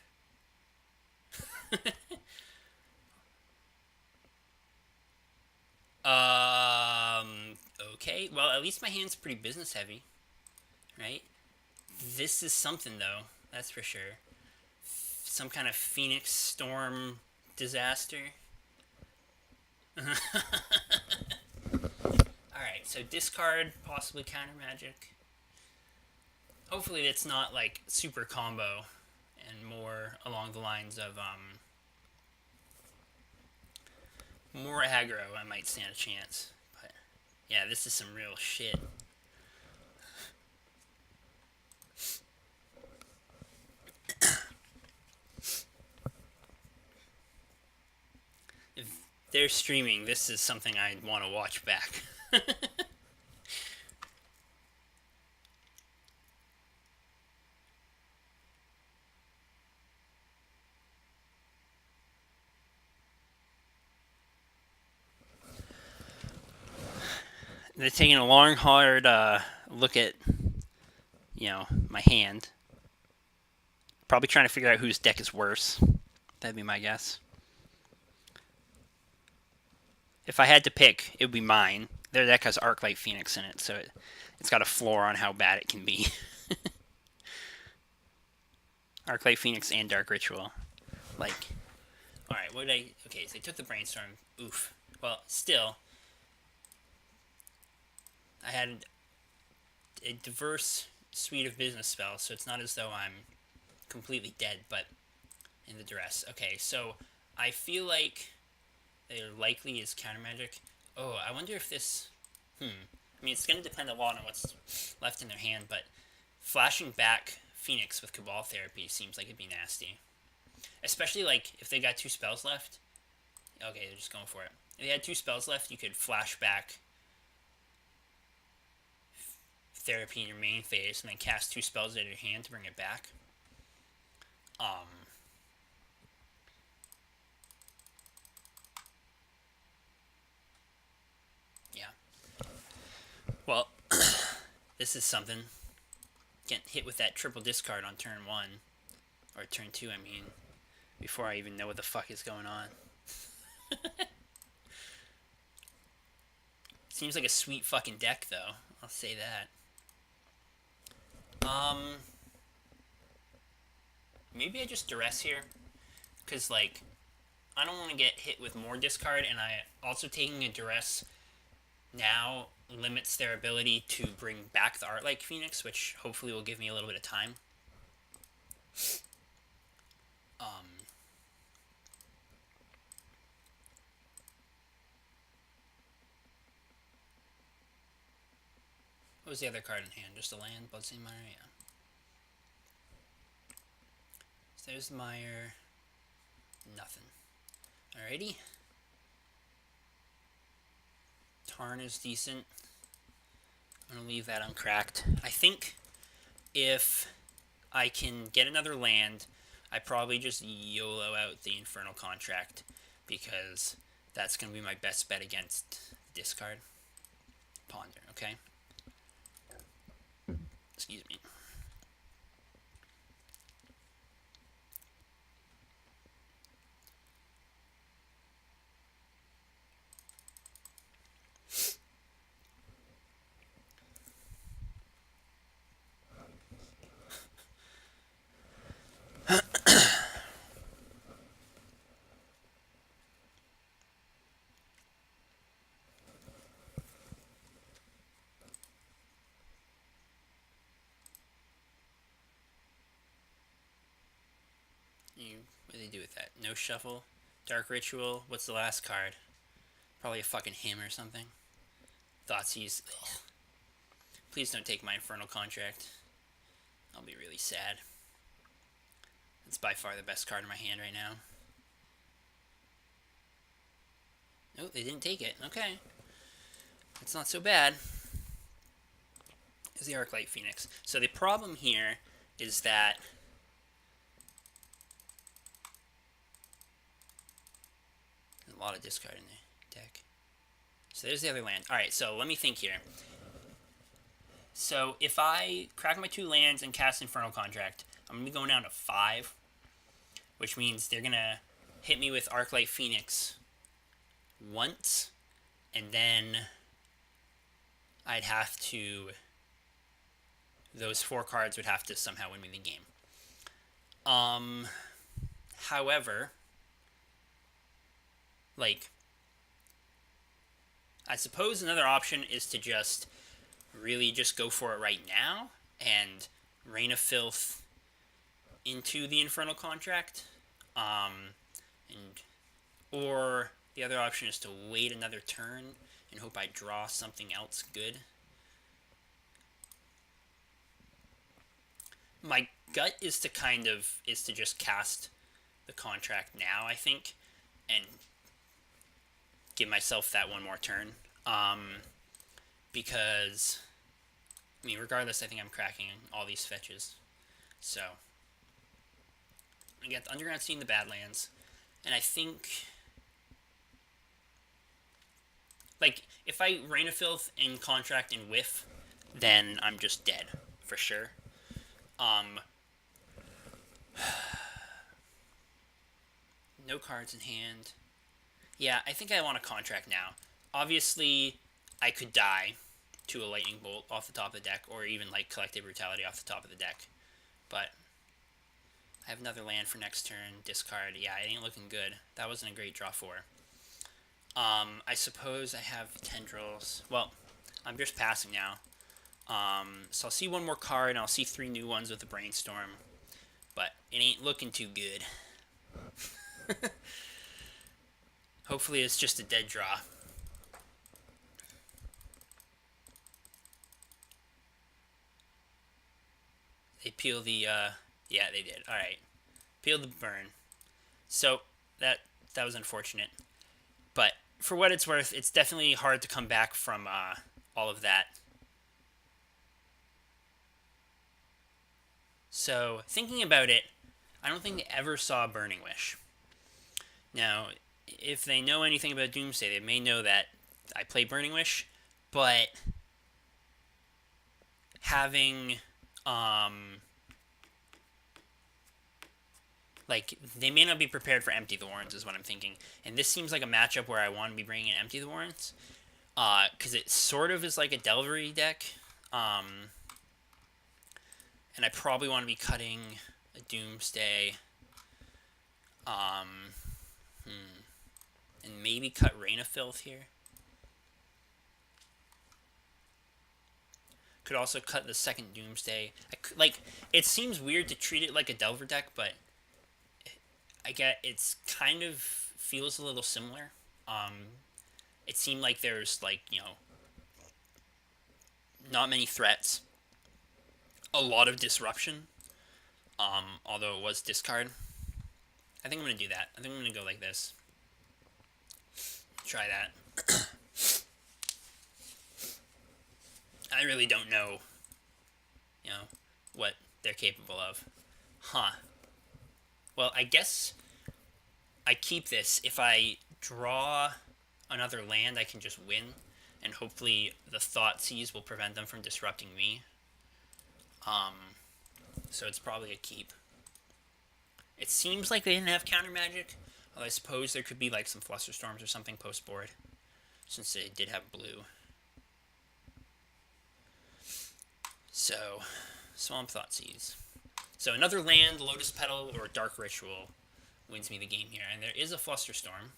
Okay. Well, at least my hand's pretty business heavy, right? This is something, though. That's for sure. Some kind of Phoenix Storm disaster. Alright, so discard, possibly counter magic. Hopefully it's not like super combo and more along the lines of more aggro. I might stand a chance. But yeah, this is some real shit. If they're streaming, this is something I'd want to watch back. They're taking a long, hard look at, my hand. Probably trying to figure out whose deck is worse. That'd be my guess. If I had to pick, it would be mine. Their deck has Arclight Phoenix in it, so it's got a floor on how bad it can be. Arclight Phoenix and Dark Ritual. Like, alright, what did I... Okay, so they took the Brainstorm. Oof. Well, still... I had a diverse suite of business spells, so it's not as though I'm completely dead, but in the duress. Okay, so I feel like they're likely is counter magic. Oh, I wonder if this... I mean, it's going to depend a lot on what's left in their hand, but flashing back Phoenix with Cabal Therapy seems like it'd be nasty. Especially, like, if they got 2 spells left. Okay, they're just going for it. If they had 2 spells left, you could flash back Therapy in your main phase and then cast 2 spells out of your hand to bring it back. Yeah. Well, this is something. Get hit with that triple discard on turn 1. Or turn 2, I mean. Before I even know what the fuck is going on. Seems like a sweet fucking deck, though. I'll say that. Maybe I just duress here. Because, like, I don't want to get hit with more discard, and I also taking a duress now limits their ability to bring back the Art Like Phoenix, which hopefully will give me a little bit of time. What was the other card in hand? Just a land? Bloodstained Mire? Yeah. So there's the Mire. Nothing. Alrighty. Tarn is decent. I'm going to leave that uncracked. I think if I can get another land, I probably just YOLO out the Infernal Contract because that's going to be my best bet against discard. Ponder, okay? Excuse me. What do they do with that? No shuffle? Dark Ritual? What's the last card? Probably a fucking hymn or something. Thoughtseize. Ugh. Please don't take my Infernal Contract. I'll be really sad. It's by far the best card in my hand right now. Oh, they didn't take it. Okay. It's not so bad. Is the Arclight Phoenix. So the problem here is that there's a lot of discard in the deck. So there's the other land. Alright, so let me think here. So if I crack my 2 lands and cast Infernal Contract, I'm going to be going down to 5, which means they're going to hit me with Arclight Phoenix once, and then I'd have to... Those 4 cards would have to somehow win me the game. However, like, I suppose another option is to just really just go for it right now and Rain of Filth into the Infernal Contract. Or the other option is to wait another turn and hope I draw something else good. My gut is to just cast the contract now, I think, and give myself that one more turn. Because, I mean, regardless, I think I'm cracking all these fetches. So, I get the Underground Sea and the Badlands, and I think, like, if I Rain of Filth and contract and whiff, then I'm just dead, for sure. No cards in hand. Yeah, I think I want a contract now. Obviously, I could die to a Lightning Bolt off the top of the deck, or even, like, Collective Brutality off the top of the deck. But I have another land for next turn. Discard. Yeah, it ain't looking good. That wasn't a great draw 4. I suppose I have Tendrils. Well, I'm just passing now. So I'll see one more card, and I'll see 3 new ones with the Brainstorm. But it ain't looking too good. Hopefully it's just a dead draw. They peel the, yeah, they did. Alright. Peel the burn. So, that was unfortunate. But, for what it's worth, it's definitely hard to come back from, all of that. So, thinking about it, I don't think they ever saw Burning Wish. Now, if they know anything about Doomsday, they may know that I play Burning Wish, but having, like, they may not be prepared for Empty Thorns, is what I'm thinking. And this seems like a matchup where I want to be bringing in Empty Thorns, because it sort of is like a Delvery deck, and I probably want to be cutting a Doomsday, and maybe cut Rain of Filth here. Could also cut the second Doomsday. Like, it seems weird to treat it like a Delver deck, but I get it's kind of feels a little similar. It seemed like there's, like, you know, not many threats, a lot of disruption, although it was discard. I think I'm going to do that. I think I'm going to go like this. Try that. I really don't know, you know, what they're capable of. Huh. Well, I guess I keep this. If I draw another land, I can just win, and hopefully the Thoughtseize will prevent them from disrupting me. So it's probably a keep. It seems like they didn't have counter magic, although I suppose there could be like some Flusterstorms or something post-board, since they did have blue. So, Swamp Thoughtseize. So another land, Lotus Petal, or Dark Ritual wins me the game here. And there is a Flusterstorm,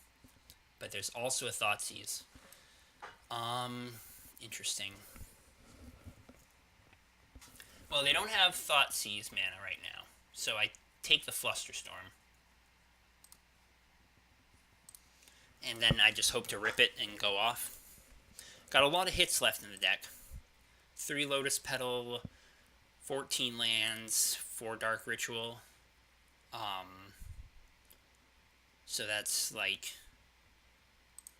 but there's also a Thoughtseize. Interesting. Well, they don't have Thoughtseize mana right now, so I take the Flusterstorm. and then I just hope to rip it and go off. Got a lot of hits left in the deck. 3 Lotus Petal, 14 lands, 4 Dark Ritual. So that's like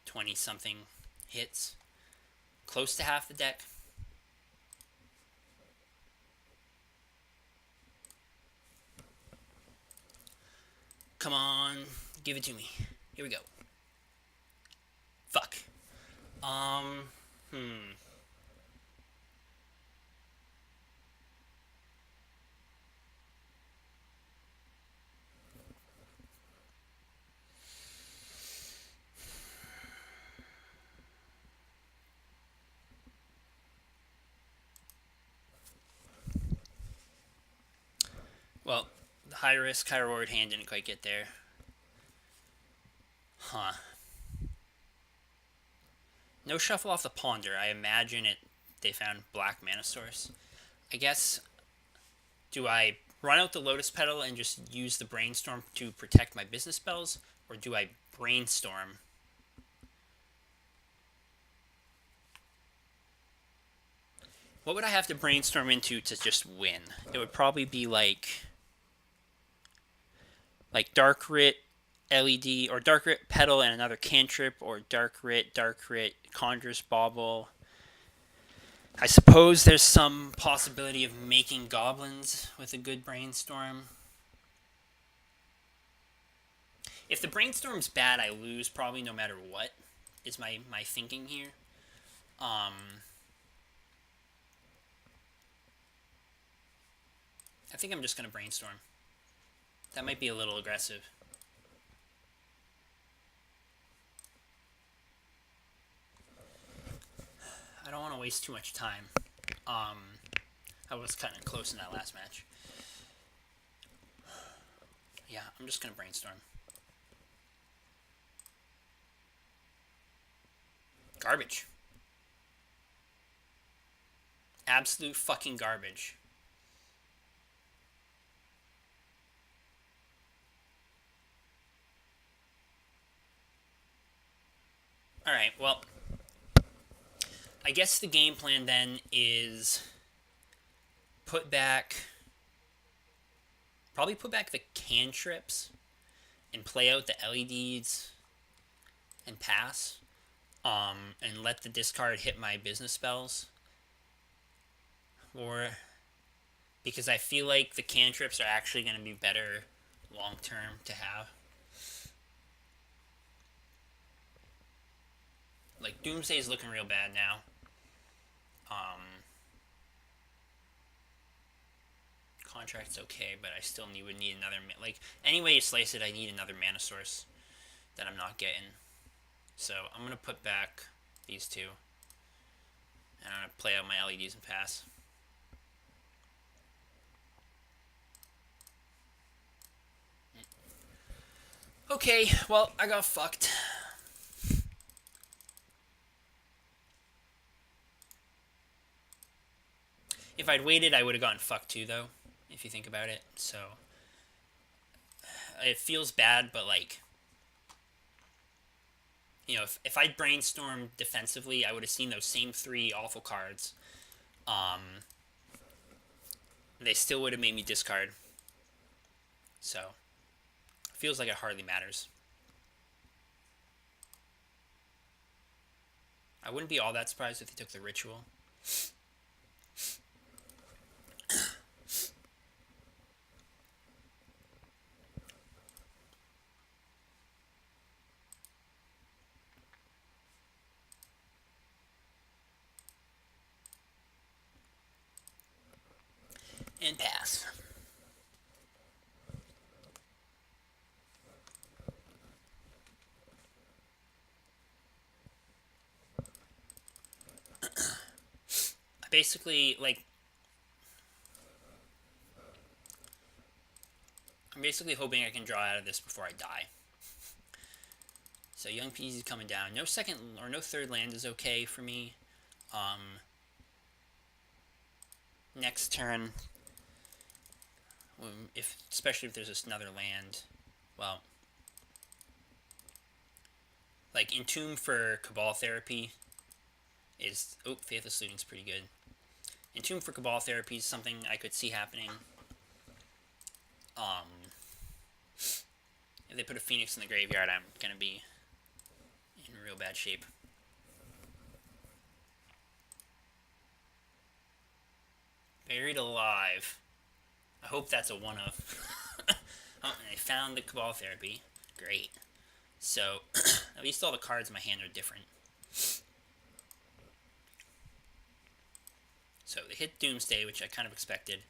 20 something hits. Close to half the deck. Come on, give it to me. Here we go. Fuck. Well, the high risk, high reward hand didn't quite get there. Huh. No shuffle off the Ponder. I imagine they found black mana source. I guess, do I run out the Lotus Petal and just use the Brainstorm to protect my business spells? Or do I Brainstorm? What would I have to Brainstorm into to just win? It would probably be like Dark Writ, LED, or Dark Writ Petal and another cantrip, or Dark Writ, Conjurer's Bauble. I suppose there's some possibility of making goblins with a good Brainstorm. If the Brainstorm's bad, I lose probably no matter what, is my thinking here. I think I'm just going to Brainstorm. That might be a little aggressive. I don't want to waste too much time. I was kind of close in that last match. Yeah, I'm just going to Brainstorm. Garbage. Absolute fucking garbage. Alright, well, I guess the game plan then is probably put back the cantrips and play out the LEDs and pass, and let the discard hit my business spells. Or, because I feel like the cantrips are actually going to be better long term to have. Like, Doomsday is looking real bad now. Contract's okay, but I still would need another... Like, any way you slice it, I need another mana source that I'm not getting. So, I'm going to put back these two. And I'm going to play out my LEDs and pass. Okay, well, I got fucked. If I'd waited, I would have gotten fucked too, though, if you think about it. So, it feels bad, but, like, you know, if I'd brainstormed defensively, I would have seen those same 3 awful cards. They still would have made me discard. So, it feels like it hardly matters. I wouldn't be all that surprised if they took the ritual. And pass. Basically, like, I'm basically hoping I can draw out of this before I die. So Young Peasy coming down. No second or no third land is okay for me. Next turn, especially if there's another land, well, like Entomb for Cabal Therapy is... Oh, Faithless Looting's pretty good. Entomb for Cabal Therapy is something I could see happening. If they put a Phoenix in the graveyard, I'm going to be in real bad shape. Buried Alive. I hope that's a one-of. Oh, and I found the Cabal Therapy. Great. So, at least all the cards in my hand are different. So, they hit Doomsday, which I kind of expected.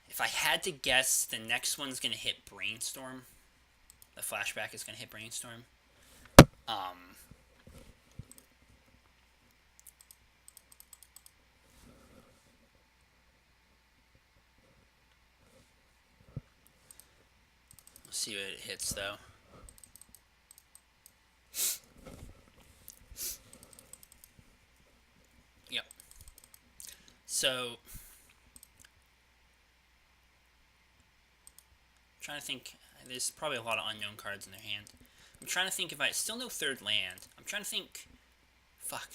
If I had to guess, the next one's going to hit Brainstorm. The flashback is going to hit Brainstorm. We'll see what it hits, though. Yep. So, I'm trying to think. There's probably a lot of unknown cards in their hand. I'm trying to think if I... Still no third land. I'm trying to think... Fuck.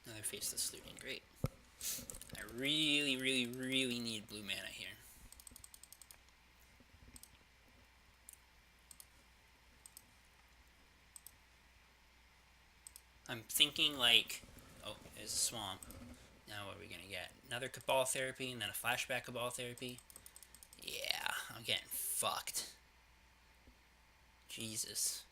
Another Faceless Looting. Great. I really, really, really need blue mana here. I'm thinking like... Oh, there's a swamp. Now what are we going to get? Another Cabal Therapy and then a flashback Cabal Therapy? Yeah, I'm getting fucked. Jesus.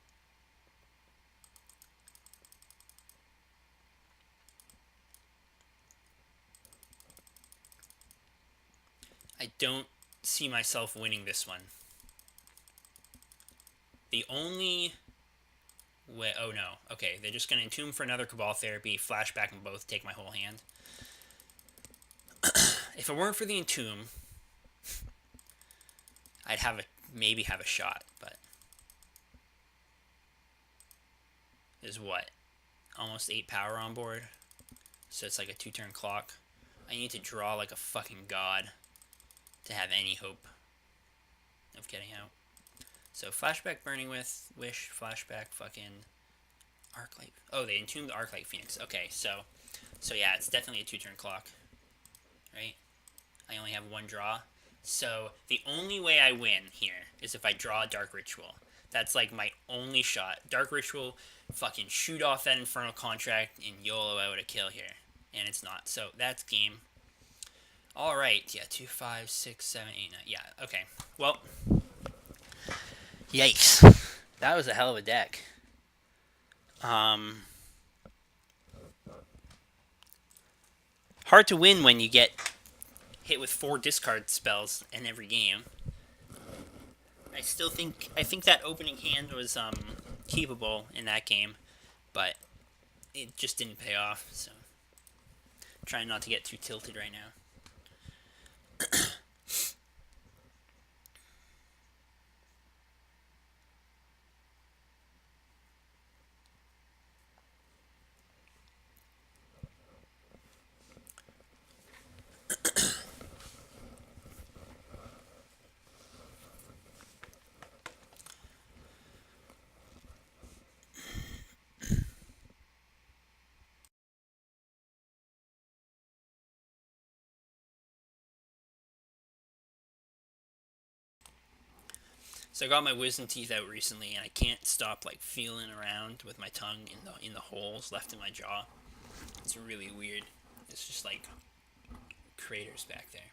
I don't see myself winning this one. The only way... Oh no. Okay, they're just going to Entomb for another Cabal Therapy, flashback them both, take my whole hand. If it weren't for the Entomb, I'd have maybe have a shot, but... There's what? Almost 8 power on board. So it's like a 2-turn clock. I need to draw like a fucking god to have any hope of getting out. So flashback Burning Wish, flashback fucking Arclight. Oh, they entombed the Arclight Phoenix. Okay, so yeah, it's definitely a 2-turn clock, right? I only have one draw. So the only way I win here is if I draw a Dark Ritual. That's like my only shot. Dark Ritual, fucking shoot off that Infernal Contract and YOLO out a kill here. And it's not. So that's game. Alright, yeah, 2, 5, 6, 7, 8, 9. Yeah, okay. Well, yikes. That was a hell of a deck. Hard to win when you get hit with 4 discard spells in every game. I think that opening hand was keepable in that game, but it just didn't pay off, so I'm trying not to get too tilted right now. So I got my wisdom teeth out recently, and I can't stop like feeling around with my tongue in the holes left in my jaw. It's really weird. It's just like craters back there,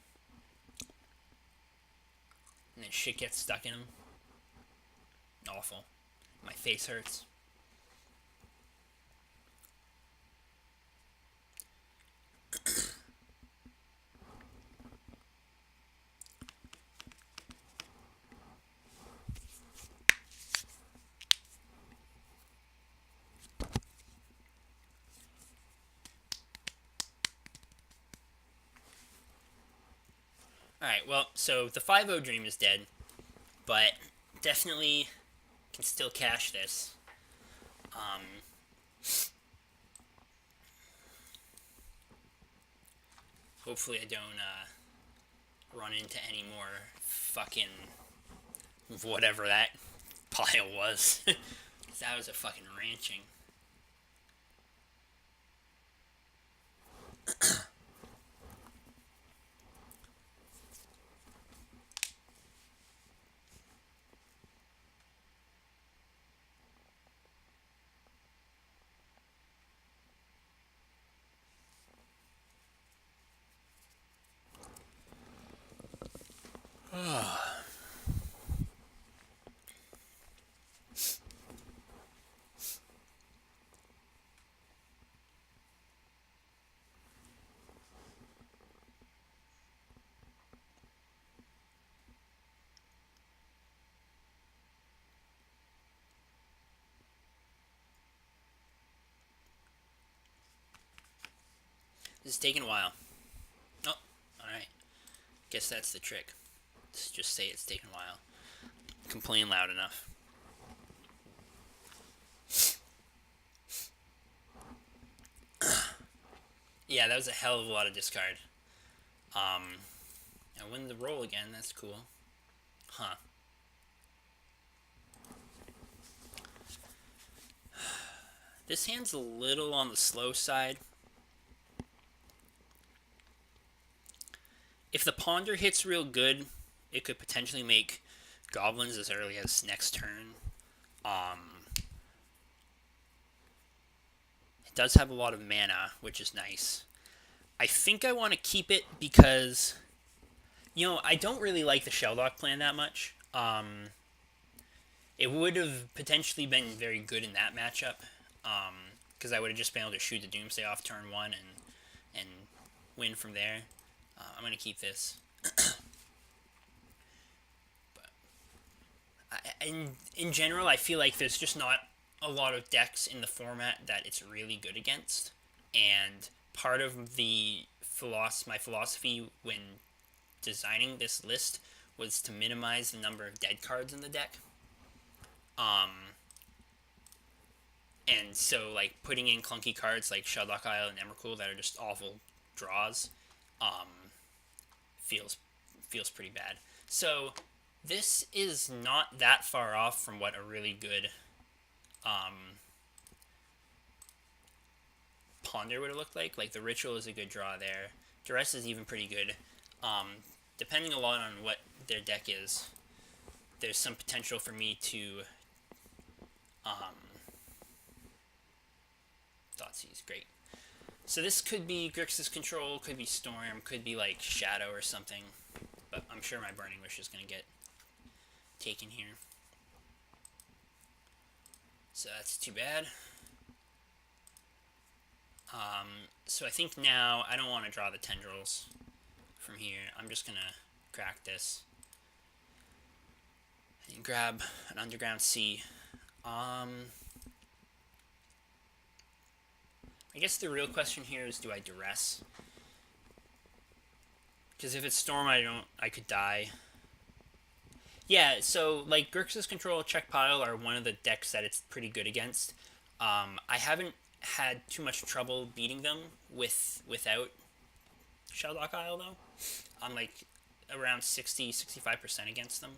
and then shit gets stuck in them. Awful. My face hurts. Alright, well, so the 5-0 Dream is dead, but definitely can still cash this. Hopefully I don't run into any more fucking whatever that pile was. That was a fucking ranching. This is taking a while. Oh, alright. Guess that's the trick. Just say it's taking a while. Complain loud enough. Yeah, that was a hell of a lot of discard. I win the roll again, that's cool. Huh. This hand's a little on the slow side. If the Ponder hits real good, it could potentially make goblins as early as next turn. It does have a lot of mana, which is nice. I think I want to keep it because, I don't really like the Shelldock plan that much. It would have potentially been very good in that matchup, because I would have just been able to shoot the Doomsday off turn 1 and win from there. I'm going to keep this. In general, I feel like there's just not a lot of decks in the format that it's really good against. And part of my philosophy when designing this list was to minimize the number of dead cards in the deck. And so, like, putting in clunky cards like Shelldock Isle and Emrakul that are just awful draws feels pretty bad. So this is not that far off from what a really good Ponder would have looked like. Like, the Ritual is a good draw there. Duress is even pretty good. Depending a lot on what their deck is, there's some potential for me to Thoughtseize, great. So this could be Grixis Control, could be Storm, could be like Shadow or something. But I'm sure my Burning Wish is going to get taken here. So that's too bad. So I think now I don't want to draw the Tendrils from here. I'm just going to crack this. And grab an Underground Sea. I guess the real question here is, do I Duress? Because if it's Storm, I could die. Yeah, so, like, Grixis Control, Check Pile are one of the decks that it's pretty good against. I haven't had too much trouble beating them without Shelldock Isle, though. I'm, like, around 60-65% against them.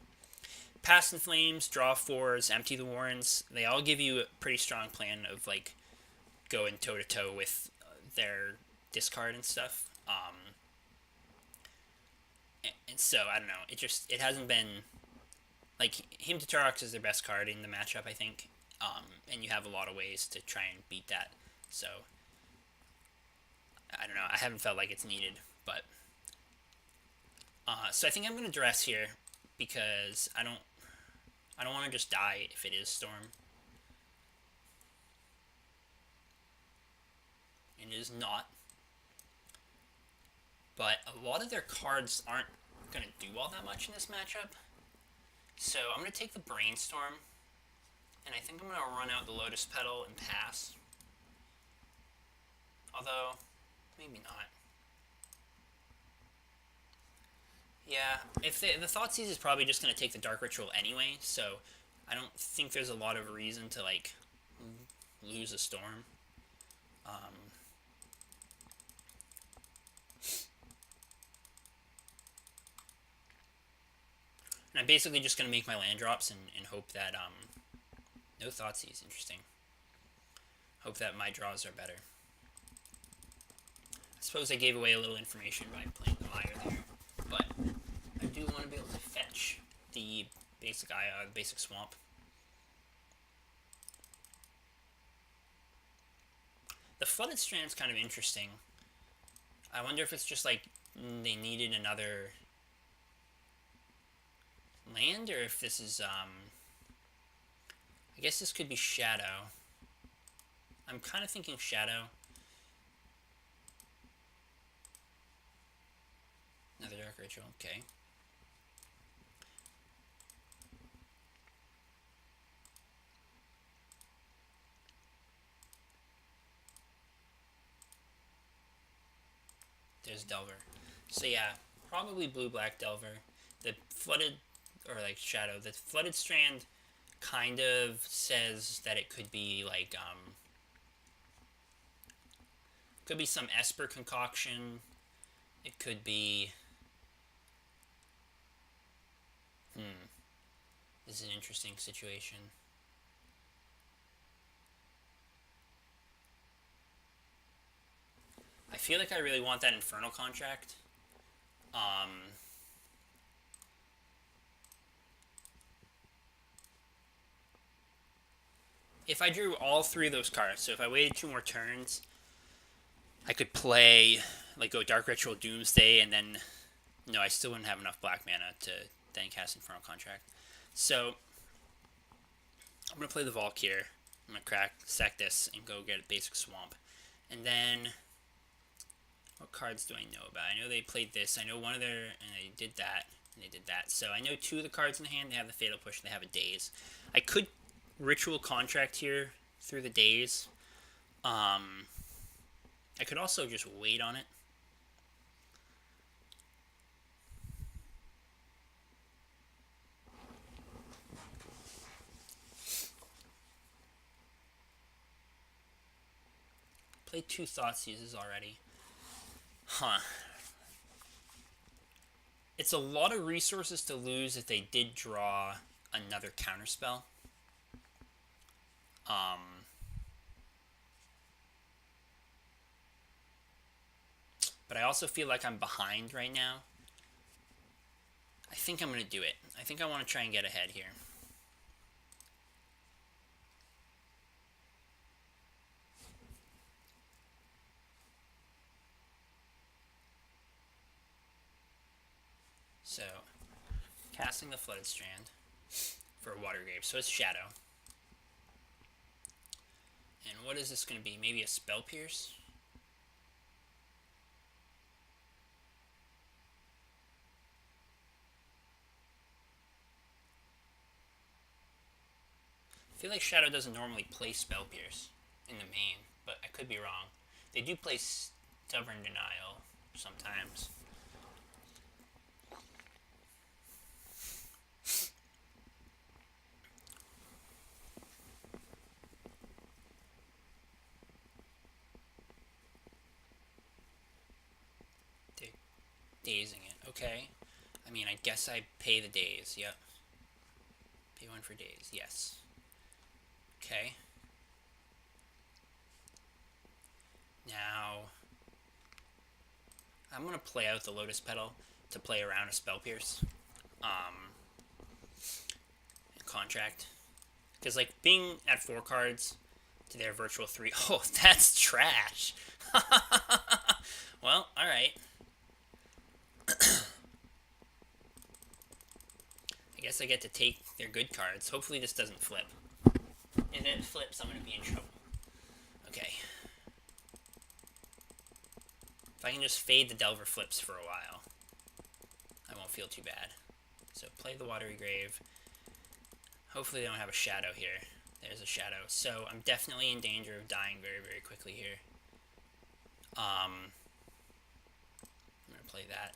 Past in Flames, Draw 4s, Empty the Warrens, they all give you a pretty strong plan of, like, going toe-to-toe with their discard and stuff. And so, I don't know, it hasn't been, like, Hymn to Taurox is their best card in the matchup, I think, and you have a lot of ways to try and beat that, so, I don't know, I haven't felt like it's needed, but, so I think I'm going to Duress here, because I don't want to just die if it is Storm. It is not. But a lot of their cards aren't going to do all that much in this matchup. So I'm going to take the Brainstorm, and I think I'm going to run out the Lotus Petal and pass. Although, maybe not. Yeah, if the Thoughtseize is probably just going to take the Dark Ritual anyway, so I don't think there's a lot of reason to, like, lose a Storm. And I'm basically just going to make my land drops and hope that, no Thoughtseize, interesting. Hope that my draws are better. I suppose I gave away a little information by playing the Mire there, but I do want to be able to fetch the basic swamp. The Flooded Strand's kind of interesting. I wonder if it's just like they needed another land, or if this is, I guess this could be Shadow. I'm kind of thinking Shadow. Another Dark Ritual, okay. There's Delver. So yeah, probably blue-black Delver. The Flooded, or like Shadow, the Flooded Strand kind of says that it could be like, could be some Esper concoction. It could be, this is an interesting situation. I feel like I really want that Infernal Contract. If I drew all three of those cards, so if I waited 2 more turns, I could play, like, go Dark Ritual, Doomsday, and then, no, I still wouldn't have enough black mana to then cast Infernal Contract. So, I'm going to play the Valk here. I'm going to sack this and go get a basic Swamp. And then, what cards do I know about? I know they played this. I know one of their, and they did that, and they did that. So I know 2 of the cards in the hand. They have the Fatal Push, and they have a Daze. I could Ritual Contract here through the Daze. I could also just wait on it. Played 2 Thoughtseizes already. Huh. It's a lot of resources to lose if they did draw another counterspell. But I also feel like I'm behind right now. I think I'm going to do it. I think I want to try and get ahead here. So, casting the Flooded Strand for a Water Grave. So it's Shadow. And what is this going to be? Maybe a Spell Pierce? I feel like Shadow doesn't normally play Spell Pierce in the main, but I could be wrong. They do play Stubborn Denial sometimes. They're dazing it. Okay. I mean, I guess I pay the daze. Yep. Pay 1 for daze. Yes. Okay. Now, I'm going to play out the Lotus Petal to play around a Spell Pierce. Contract. Because, like, being at 4 cards to their virtual 3... Oh, that's trash! Well, alright. I guess I get to take their good cards. Hopefully this doesn't flip. If it flips, I'm going to be in trouble. Okay. If I can just fade the Delver flips for a while, I won't feel too bad. So play the Watery Grave. Hopefully they don't have a Shadow here. There's a Shadow. So I'm definitely in danger of dying very, very quickly here. I'm going to play that.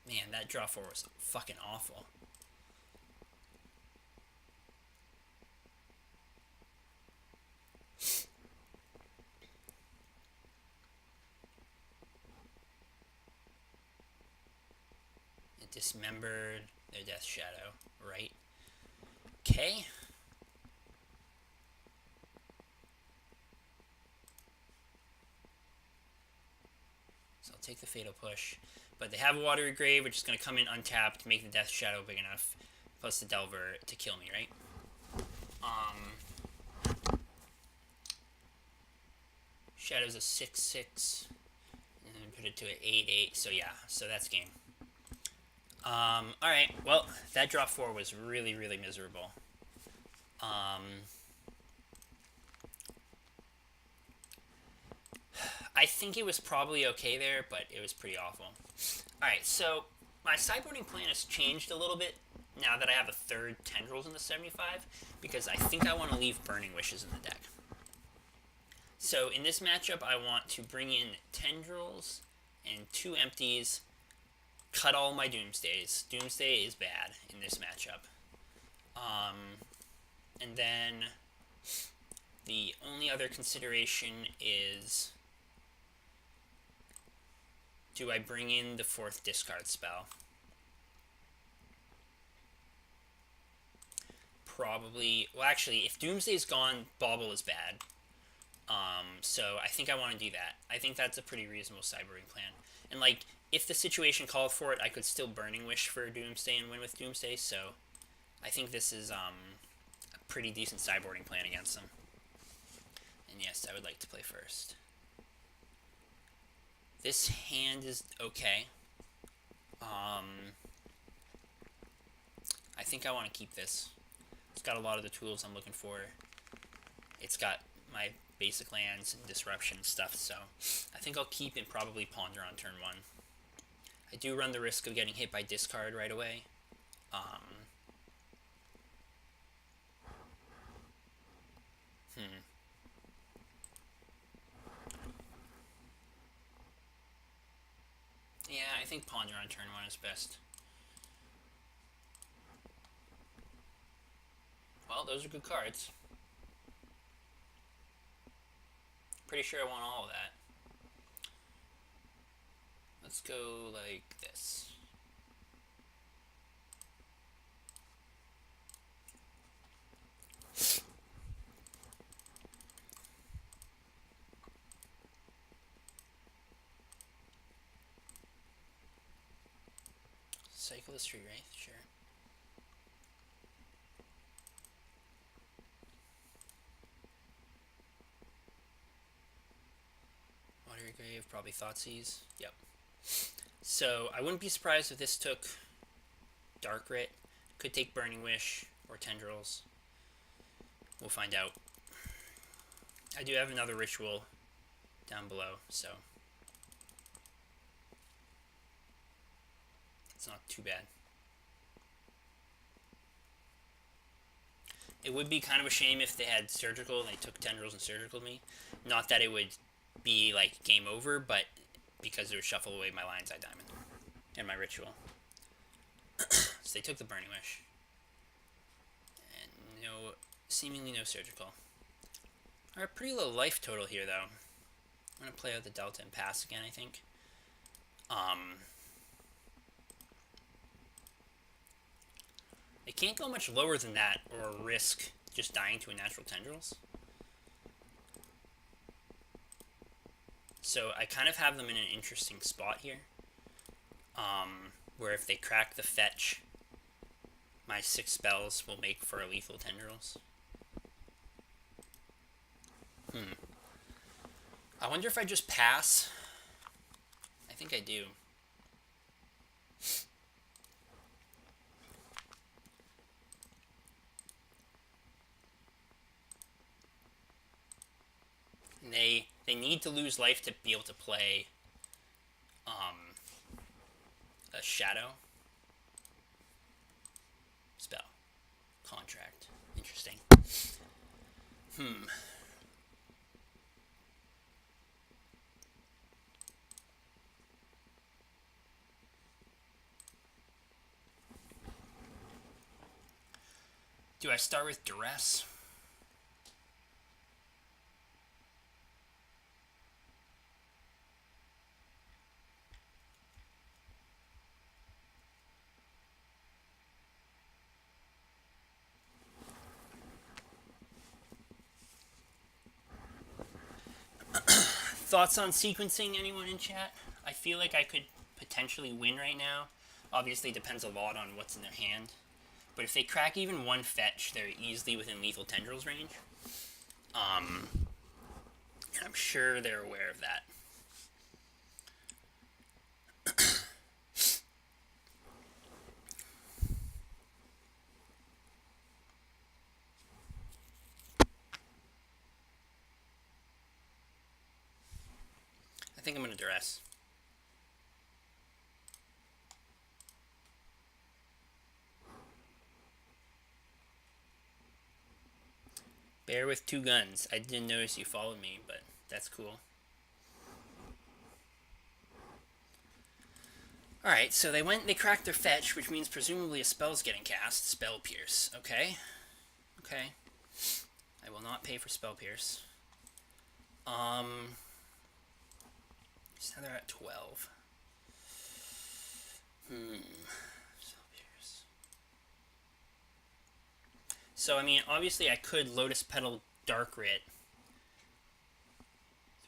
Man, that draw 4 was fucking awful. It dismembered. their Death Shadow, right? Okay. So I'll take the Fatal Push. But they have a Watery Grave, which is going to come in untapped to make the Death Shadow big enough, plus the Delver to kill me, right? Shadow's a 6/6, and put it to an 8/8. So yeah, so that's game. All right. Well, that drop 4 was really, really miserable. I think it was probably okay there, but it was pretty awful. Alright, so my sideboarding plan has changed a little bit now that I have a third Tendrils in the 75, because I think I want to leave Burning Wishes in the deck. So in this matchup, I want to bring in Tendrils and 2 Empties, cut all my Doomsdays. Doomsday is bad in this matchup. And then the only other consideration is, do I bring in the 4th discard spell? Probably. Well, actually, if Doomsday's gone, Bauble is bad. So I think I want to do that. I think that's a pretty reasonable sideboarding plan. And like, if the situation called for it, I could still Burning Wish for Doomsday and win with Doomsday. So I think this is a pretty decent sideboarding plan against them. And yes, I would like to play first. This hand is okay. I think I want to keep this. It's got a lot of the tools I'm looking for. It's got my basic lands and disruption stuff, so I think I'll keep and probably ponder on turn 1. I do run the risk of getting hit by discard right away. Yeah, I think ponder on turn 1 is best. Well, those are good cards. Pretty sure I want all of that. Let's go like this. Cyclist Wraith, sure. Watery Grave, probably Thoughtseize. Yep. So I wouldn't be surprised if this took Dark Writ. Could take Burning Wish or Tendrils. We'll find out. I do have another ritual down below, so it's not too bad. It would be kind of a shame if they had Surgical and they took Tendrils and Surgical me. Not that it would be like game over, but because it would shuffle away my Lion's Eye Diamond and my ritual. So they took the Burning Wish. And no, seemingly no Surgical. Alright, pretty low life total here though. I'm going to play out the Delta and pass again, I think. They can't go much lower than that or risk just dying to a natural Tendrils. So I kind of have them in an interesting spot here. Where if they crack the fetch, my 6 spells will make for a lethal Tendrils. I wonder if I just pass. I think I do. They need to lose life to be able to play a Shadow spell. Contract. Interesting. Do I start with Duress? Thoughts on sequencing, anyone in chat? I feel like I could potentially win right now. Obviously, it depends a lot on what's in their hand. But if they crack even one fetch, they're easily within Lethal Tendrils range. And I'm sure they're aware of that. I think I'm going to duress. Bear with 2 guns. I didn't notice you followed me, but that's cool. Alright, so they cracked their fetch, which means presumably a spell's getting cast. Spell Pierce. Okay. Okay. I will not pay for Spell Pierce. So now they're at 12. Spell Pierce. So, I mean, obviously I could Lotus Petal Dark Writ.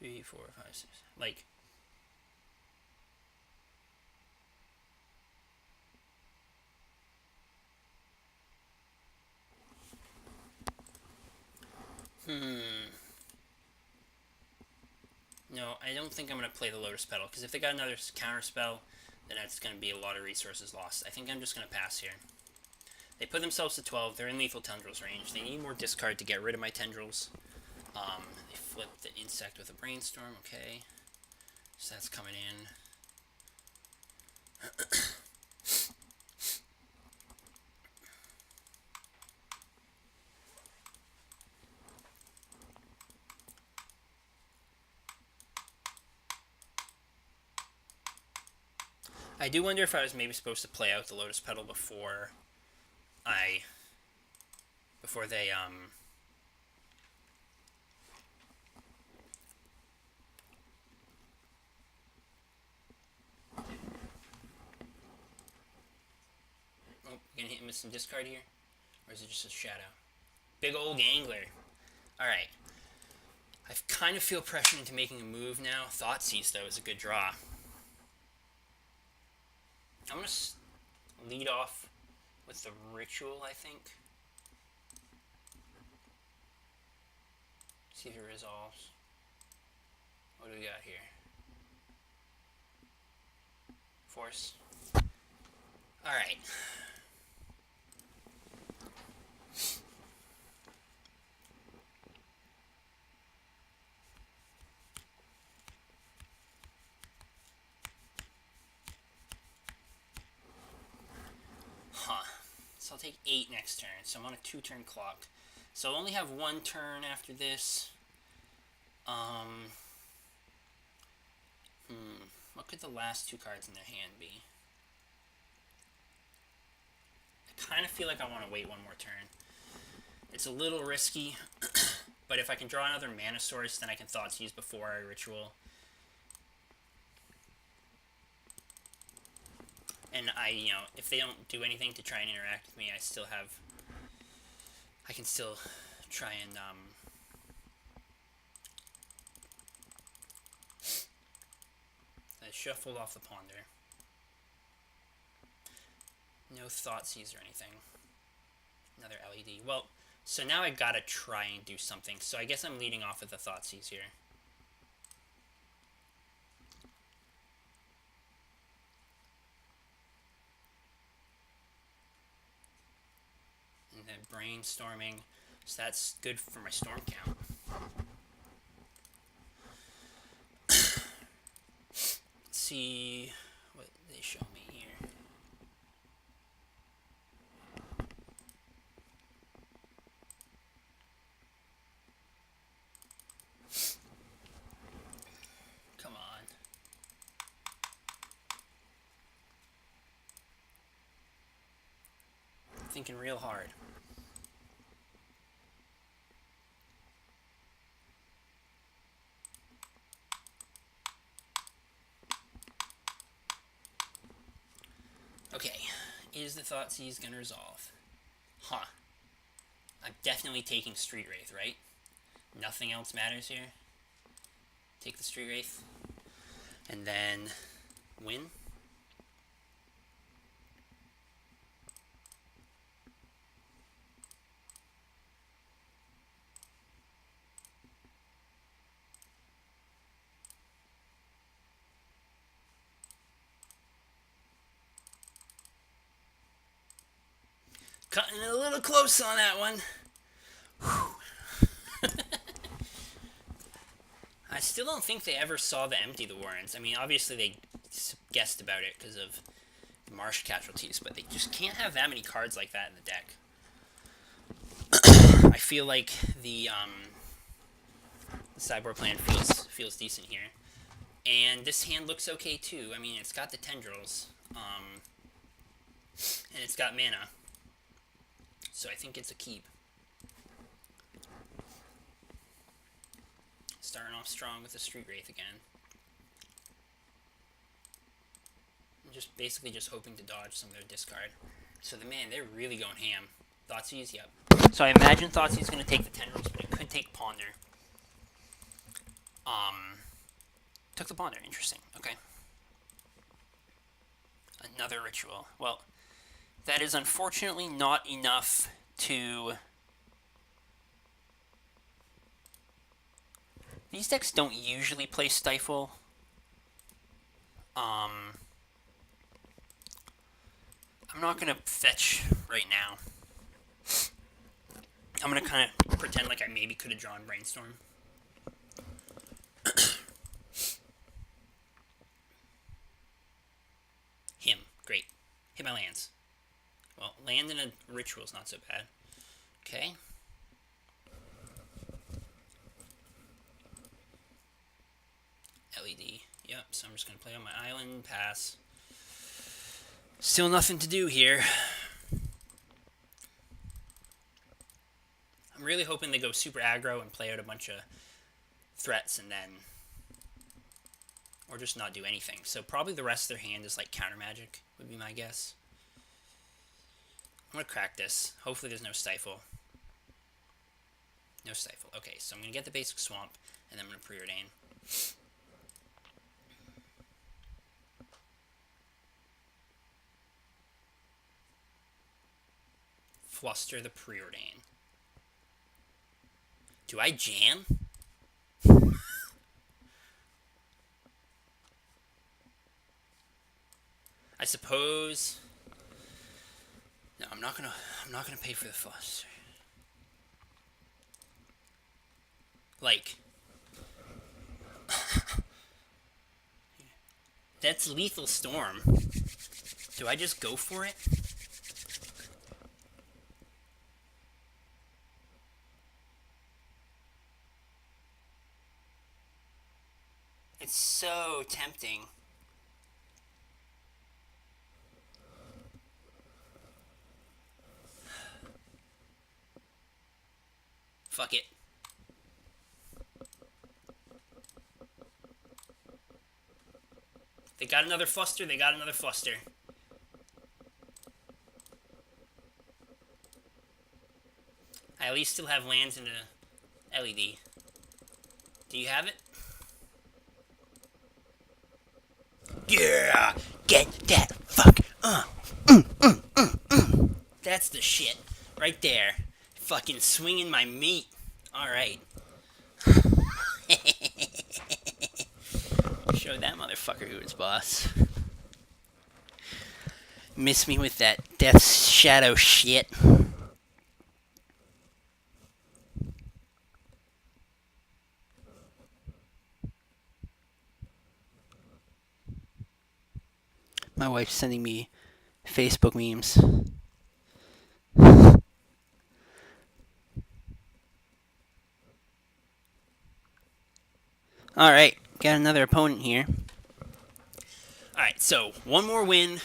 3, 4, 5, 6. Like, no, I don't think I'm going to play the Lotus Petal, because if they got another counter spell, then that's going to be a lot of resources lost. I think I'm just going to pass here. They put themselves to 12. They're in Lethal Tendrils range. They need more discard to get rid of my Tendrils. They flipped the Insect with a Brainstorm. Okay. So that's coming in. I do wonder if I was maybe supposed to play out the Lotus Petal before they Oh, you gonna hit him with some discard here? Or is it just a shadow? Big old Gangler. Alright. I kind of feel pressure into making a move now. Thoughtseize, though, is a good draw. I'm going to lead off with the Ritual, I think. See if it resolves. What do we got here? Force. Alright. So I'll take 8 next turn. So I'm on a 2-turn clock. So I'll only have 1 turn after this. What could the last 2 cards in their hand be? I kind of feel like I want to wait 1 more turn. It's a little risky, but if I can draw another Mana Source, then I can Thoughtseize before I Ritual. And if they don't do anything to try and interact with me, I can still try and, I shuffled off the Ponder. No Thoughtseize or anything. Another LED. Well, so now I gotta try and do something. So I guess I'm leading off with the Thoughtseize here. And then Brainstorming. So that's good for my Storm count. Let's see what they show me here. Come on. I'm thinking real hard. Okay, is the Thoughtseize gonna resolve? Huh. I'm definitely taking Street Wraith, right? Nothing else matters here? Take the Street Wraith. And then win. Cutting it a little close on that one. I still don't think they ever saw the empty the Warrens. I mean, obviously they guessed about it because of the Marsh casualties, but they just can't have that many cards like that in the deck. I feel like the sideboard plan feels decent here, and this hand looks okay too. I mean, it's got the tendrils, and it's got mana, so I think it's a keep. Starting off strong with the Street Wraith again. I'm just basically just hoping to dodge some of their discard. So they're really going ham. Thoughtseize, yep. So I imagine Thoughtseize going to take the tendrils, but it could take Ponder. Took the Ponder, interesting. Okay. Another ritual. Well, that is unfortunately not enough to... These decks don't usually play Stifle. I'm not going to fetch right now. I'm going to kind of pretend like I maybe could have drawn Brainstorm. Him. Great. Hit my lands. Well, land in a ritual is not so bad. Okay. LED. Yep, so I'm just going to play on my island, pass. Still nothing to do here. I'm really hoping they go super aggro and play out a bunch of threats and then... Or just not do anything. So probably the rest of their hand is like counter magic, would be my guess. I'm going to crack this. Hopefully there's no Stifle. No Stifle. Okay, so I'm going to get the basic Swamp, and then I'm going to Preordain. Fluster the Preordain. Do I jam? I suppose. No, I'm not gonna pay for the Fluster. Like, that's Lethal Storm. Do I just go for it? It's so tempting. Fuck it. They got another Fluster, they got another Fluster. I at least still have lands in the LED. Do you have it? Yeah! Get that fuck! That's the shit. Right there. Fucking swinging my meat. Alright. Show that motherfucker who is boss. Miss me with that Death Shadow shit. My wife's sending me Facebook memes. Alright, got another opponent here. Alright, so one more win,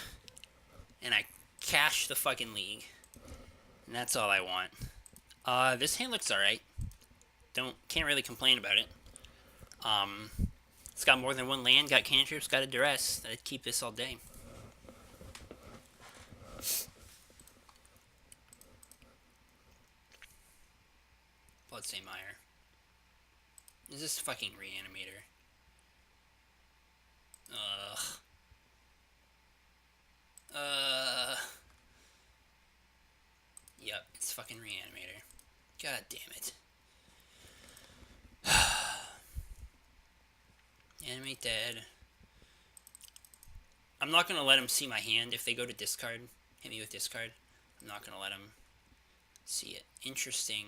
and I cash the fucking league. And that's all I want. This hand looks alright. Can't really complain about it. It's got more than one land, got cantrips, got a duress. I'd keep this all day. Bloodstain Mire. Is this fucking Reanimator? Ugh. Uh. Yep, it's fucking Reanimator. God damn it. Animate dead. I'm not gonna let him see my hand if they go to discard. Hit me with discard. I'm not gonna let him see it. Interesting.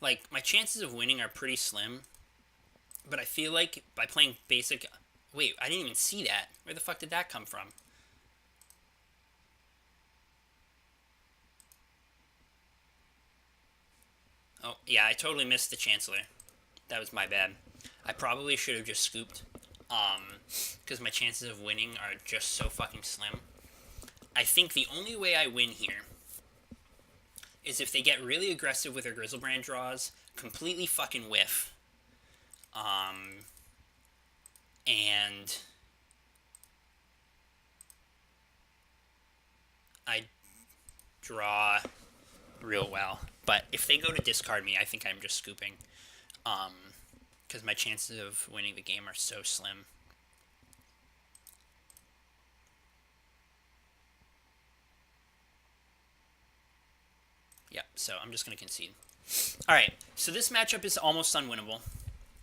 Like, my chances of winning are pretty slim, but I feel like by playing basic... Wait, I didn't even see that. Where the fuck did that come from? Oh, yeah, I totally missed the Chancellor. That was my bad. I probably should have just scooped, because my chances of winning are just so fucking slim. I think the only way I win here is if they get really aggressive with their Grizzlebrand draws, completely fucking whiff, and I draw real well. But if they go to discard me, I think I'm just scooping, because my chances of winning the game are so slim. Yeah, so I'm just going to concede. Alright, so this matchup is almost unwinnable,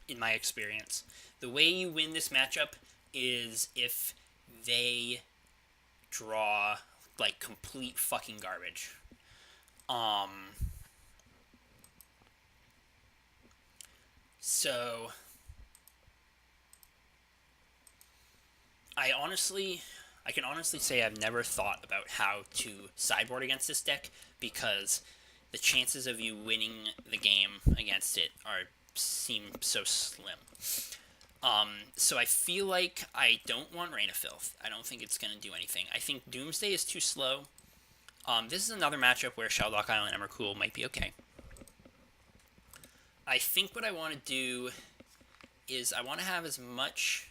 in my experience. The way you win this matchup is if they draw, like, complete fucking garbage. So I can honestly say I've never thought about how to sideboard against this deck, because the chances of you winning the game against it seem so slim. So I feel like I don't want Rain of Filth. I don't think it's going to do anything. I think Doomsday is too slow. This is another matchup where Shelldock Island Emrakul might be okay. I think what I want to do is I want to have as much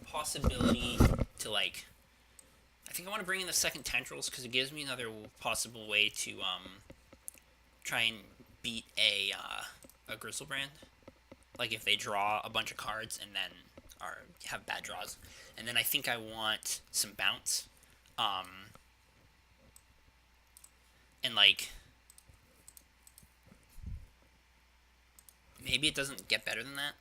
possibility to, like... I think I want to bring in the second Tendrils, because it gives me another possible way to try and beat a Grizzlebrand. Like, if they draw a bunch of cards and then have bad draws. And then I think I want some bounce. And, like... Maybe it doesn't get better than that.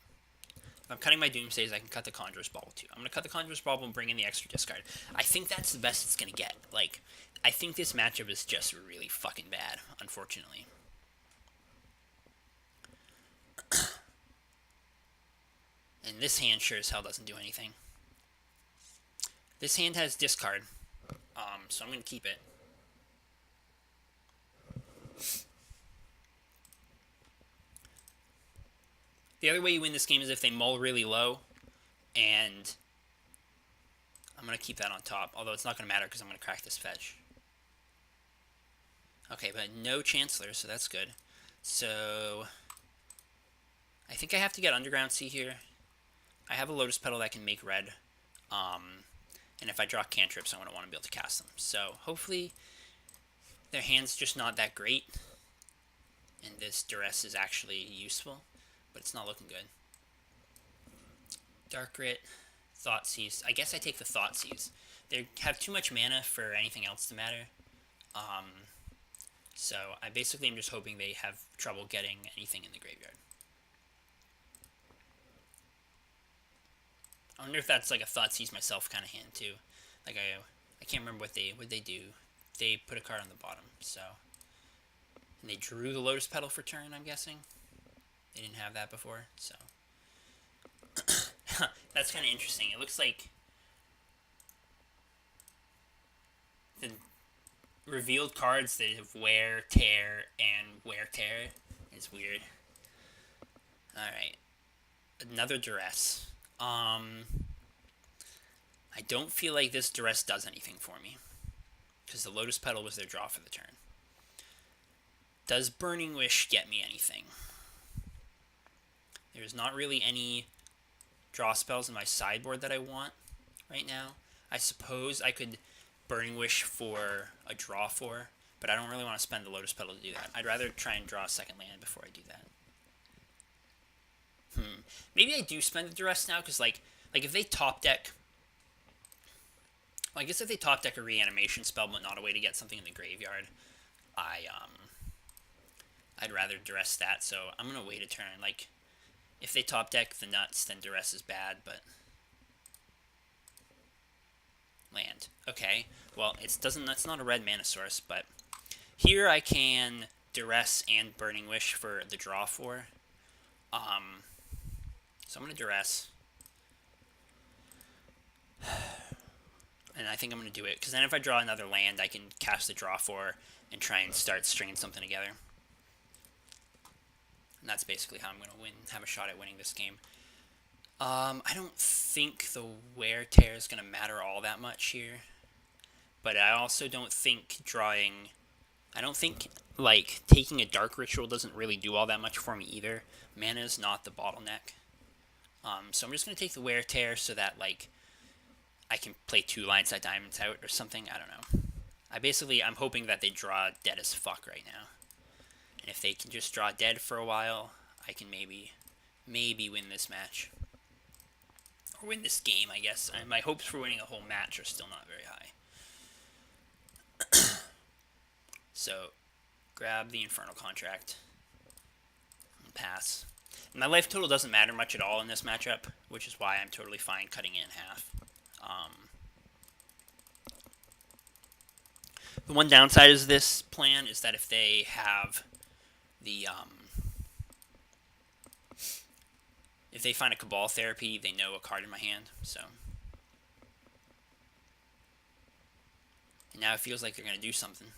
If I'm cutting my Doomsdays, I can cut the Conjurer's Bauble too. I'm going to cut the Conjurer's Bauble and bring in the extra discard. I think that's the best it's going to get. Like, I think this matchup is just really fucking bad, unfortunately. And this hand sure as hell doesn't do anything. This hand has discard, so I'm going to keep it. The other way you win this game is if they mull really low, and I'm going to keep that on top, although it's not going to matter because I'm going to crack this fetch. Okay, but no Chancellor, so that's good. So I think I have to get Underground Sea here. I have a Lotus Petal that can make red, and if I draw cantrips, I'm going to want to be able to cast them. So hopefully their hand's just not that great, and this Duress is actually useful. But it's not looking good. Dark Grit, Thoughtseize. I guess I take the Thoughtseize. They have too much mana for anything else to matter. So I basically am just hoping they have trouble getting anything in the graveyard. I wonder if that's like a Thoughtseize myself kind of hand too. Like I can't remember what they do. They put a card on the bottom, so. And they drew the Lotus Petal for turn, I'm guessing. They didn't have that before, so. That's kind of interesting. It looks like the revealed cards that have Wear, Tear, and Wear, Tear is weird. Alright. Another Duress. I don't feel like this Duress does anything for me, because the Lotus Petal was their draw for the turn. Does Burning Wish get me anything? There's not really any draw spells in my sideboard that I want right now. I suppose I could Burning Wish for a draw 4, but I don't really want to spend the Lotus Petal to do that. I'd rather try and draw a second land before I do that. Maybe I do spend the Duress now, because, like if they top deck... Well, I guess if they top deck a reanimation spell, but not a way to get something in the graveyard, I'd rather Duress that, so I'm going to wait a turn. Like, if they top deck the nuts, then Duress is bad, but... Land. Okay, well, that's not a red mana source, but here I can Duress and Burning Wish for the draw 4. So I'm going to Duress. And I think I'm going to do it, because then if I draw another land, I can cast the draw 4 and try and start stringing something together. And that's basically how I'm going to have a shot at winning this game. I don't think the Wear Tear is going to matter all that much here. But I also don't think like, taking a Dark Ritual doesn't really do all that much for me either. Mana is not the bottleneck. So I'm just going to take the Wear Tear so that, like, I can play 2 Lionside Diamonds out or something. I don't know. I'm hoping that they draw dead as fuck right now. And if they can just draw dead for a while, I can maybe win this match. Or win this game, I guess. My hopes for winning a whole match are still not very high. So, grab the Infernal Contract. And pass. And my life total doesn't matter much at all in this matchup, which is why I'm totally fine cutting it in half. The one downside of this plan is that if they have the... if they find a Cabal Therapy, they know a card in my hand, so... And now it feels like they're going to do something.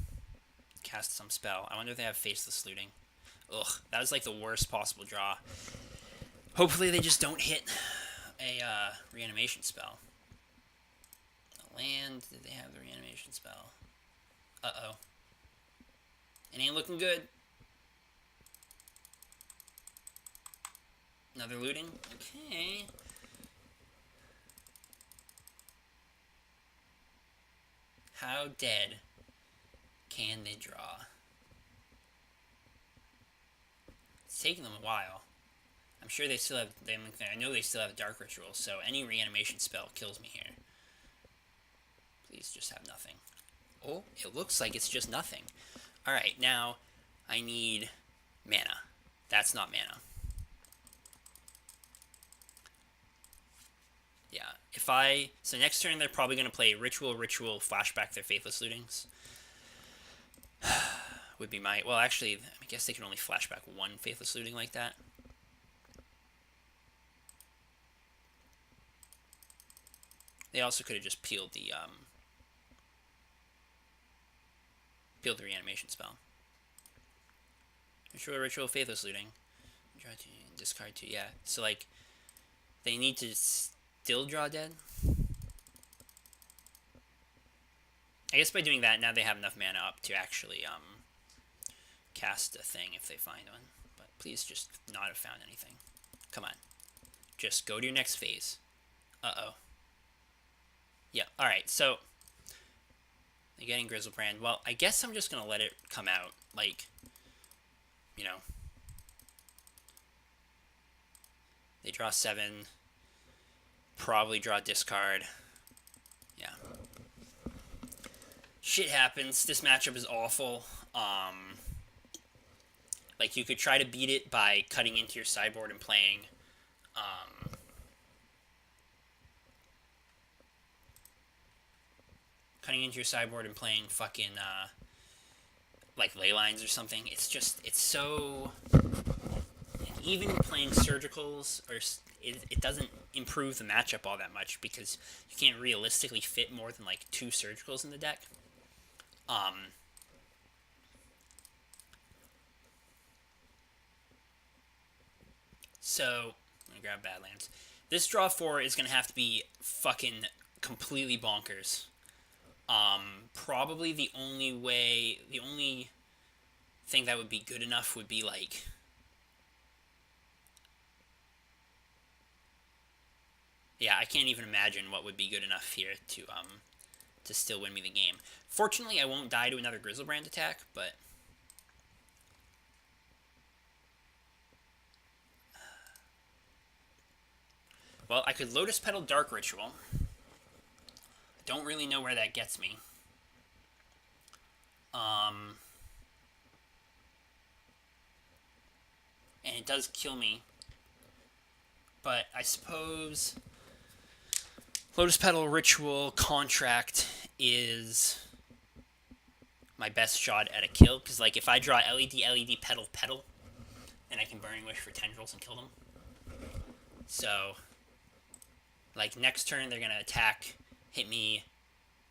Cast some spell. I wonder if they have Faceless Looting. Ugh, that was like the worst possible draw. Hopefully they just don't hit a reanimation spell. A land, did they have the reanimation spell? Uh-oh. It ain't looking good. Another looting? Okay. How dead can they draw? It's taking them a while. I'm sure they still have... I know they still have a Dark Ritual, so any reanimation spell kills me here. Please just have nothing. Oh, it looks like it's just nothing. Alright, now I need mana. That's not mana. Yeah, so next turn they're probably going to play Ritual, flashback their Faithless Lootings. Would be my... Well, actually, I guess they can only flashback 1 Faithless Looting like that. They also could have just peeled the reanimation spell. Ritual, Faithless Looting. Draw 2, discard 2, yeah. So, like, they need to still draw dead. I guess by doing that, now they have enough mana up to actually cast a thing if they find one. But please just not have found anything. Come on. Just go to your next phase. Uh-oh. Yeah, alright, so... They're getting Grizzlebrand. Well, I guess I'm just going to let it come out. Like, you know. They draw 7. Probably draw discard. Yeah. Shit happens. This matchup is awful. Like, you could try to beat it by cutting into your sideboard and playing... cutting into your sideboard and playing fucking, like, ley lines or something. It's just, it's so... Even playing surgicals, it doesn't improve the matchup all that much, because you can't realistically fit more than, like, 2 surgicals in the deck. So, I'm gonna grab Badlands. This draw 4 is gonna have to be fucking completely bonkers. Probably the only thing that would be good enough would be, like... Yeah, I can't even imagine what would be good enough here to to still win me the game. Fortunately, I won't die to another Grizzlebrand attack, but... Well, I could Lotus Petal Dark Ritual. Don't really know where that gets me. And it does kill me. But I suppose Lotus Petal Ritual Contract is my best shot at a kill. Because, like, if I draw LED, Petal, Petal, then I can Burning Wish for Tendrils and kill them. So, like, next turn they're going to attack, hit me,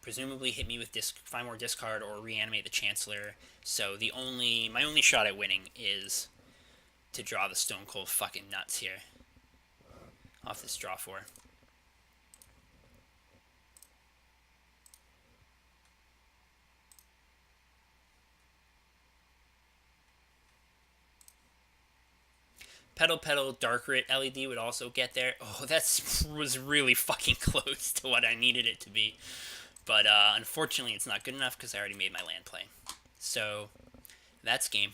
presumably hit me with find more discard or reanimate the Chancellor. So my only shot at winning is to draw the Stone Cold fucking nuts here off this draw 4. Petal, Dark Rit, LED would also get there. Oh, that was really fucking close to what I needed it to be. But unfortunately, it's not good enough because I already made my land play. So, that's game.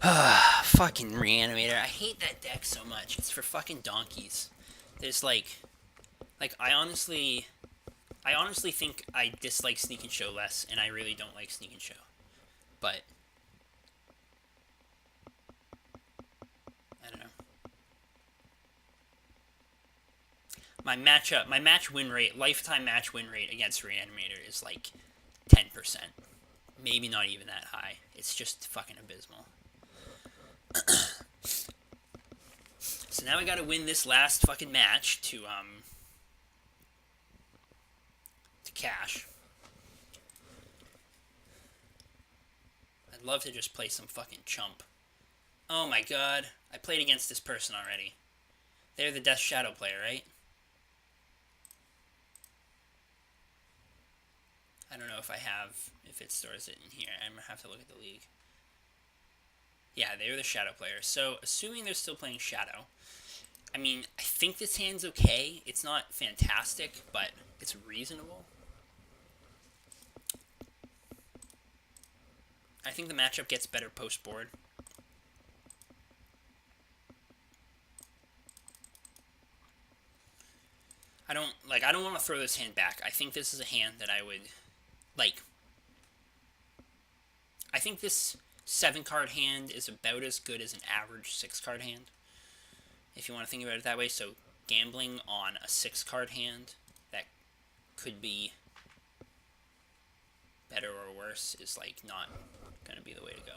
Fucking Reanimator. I hate that deck so much. It's for fucking donkeys. There's like I honestly think I dislike Sneak and Show less, and I really don't like Sneak and Show. But I don't know. My match win rate, lifetime match win rate against Reanimator is like 10%. Maybe not even that high. It's just fucking abysmal. So now I gotta win this last fucking match to cash. I'd love to just play some fucking chump. Oh my god. I played against this person already. They're the Death Shadow player, right? I don't know if it stores it in here. I'm gonna have to look at the league. Yeah, they were the Shadow player. So, assuming they're still playing Shadow, I mean, I think this hand's okay. It's not fantastic, but it's reasonable. I think the matchup gets better post-board. I don't want to throw this hand back. I think this is a hand that I would, I think this 7-card hand is about as good as an average 6-card hand, if you want to think about it that way. So gambling on a 6-card hand that could be better or worse is not going to be the way to go.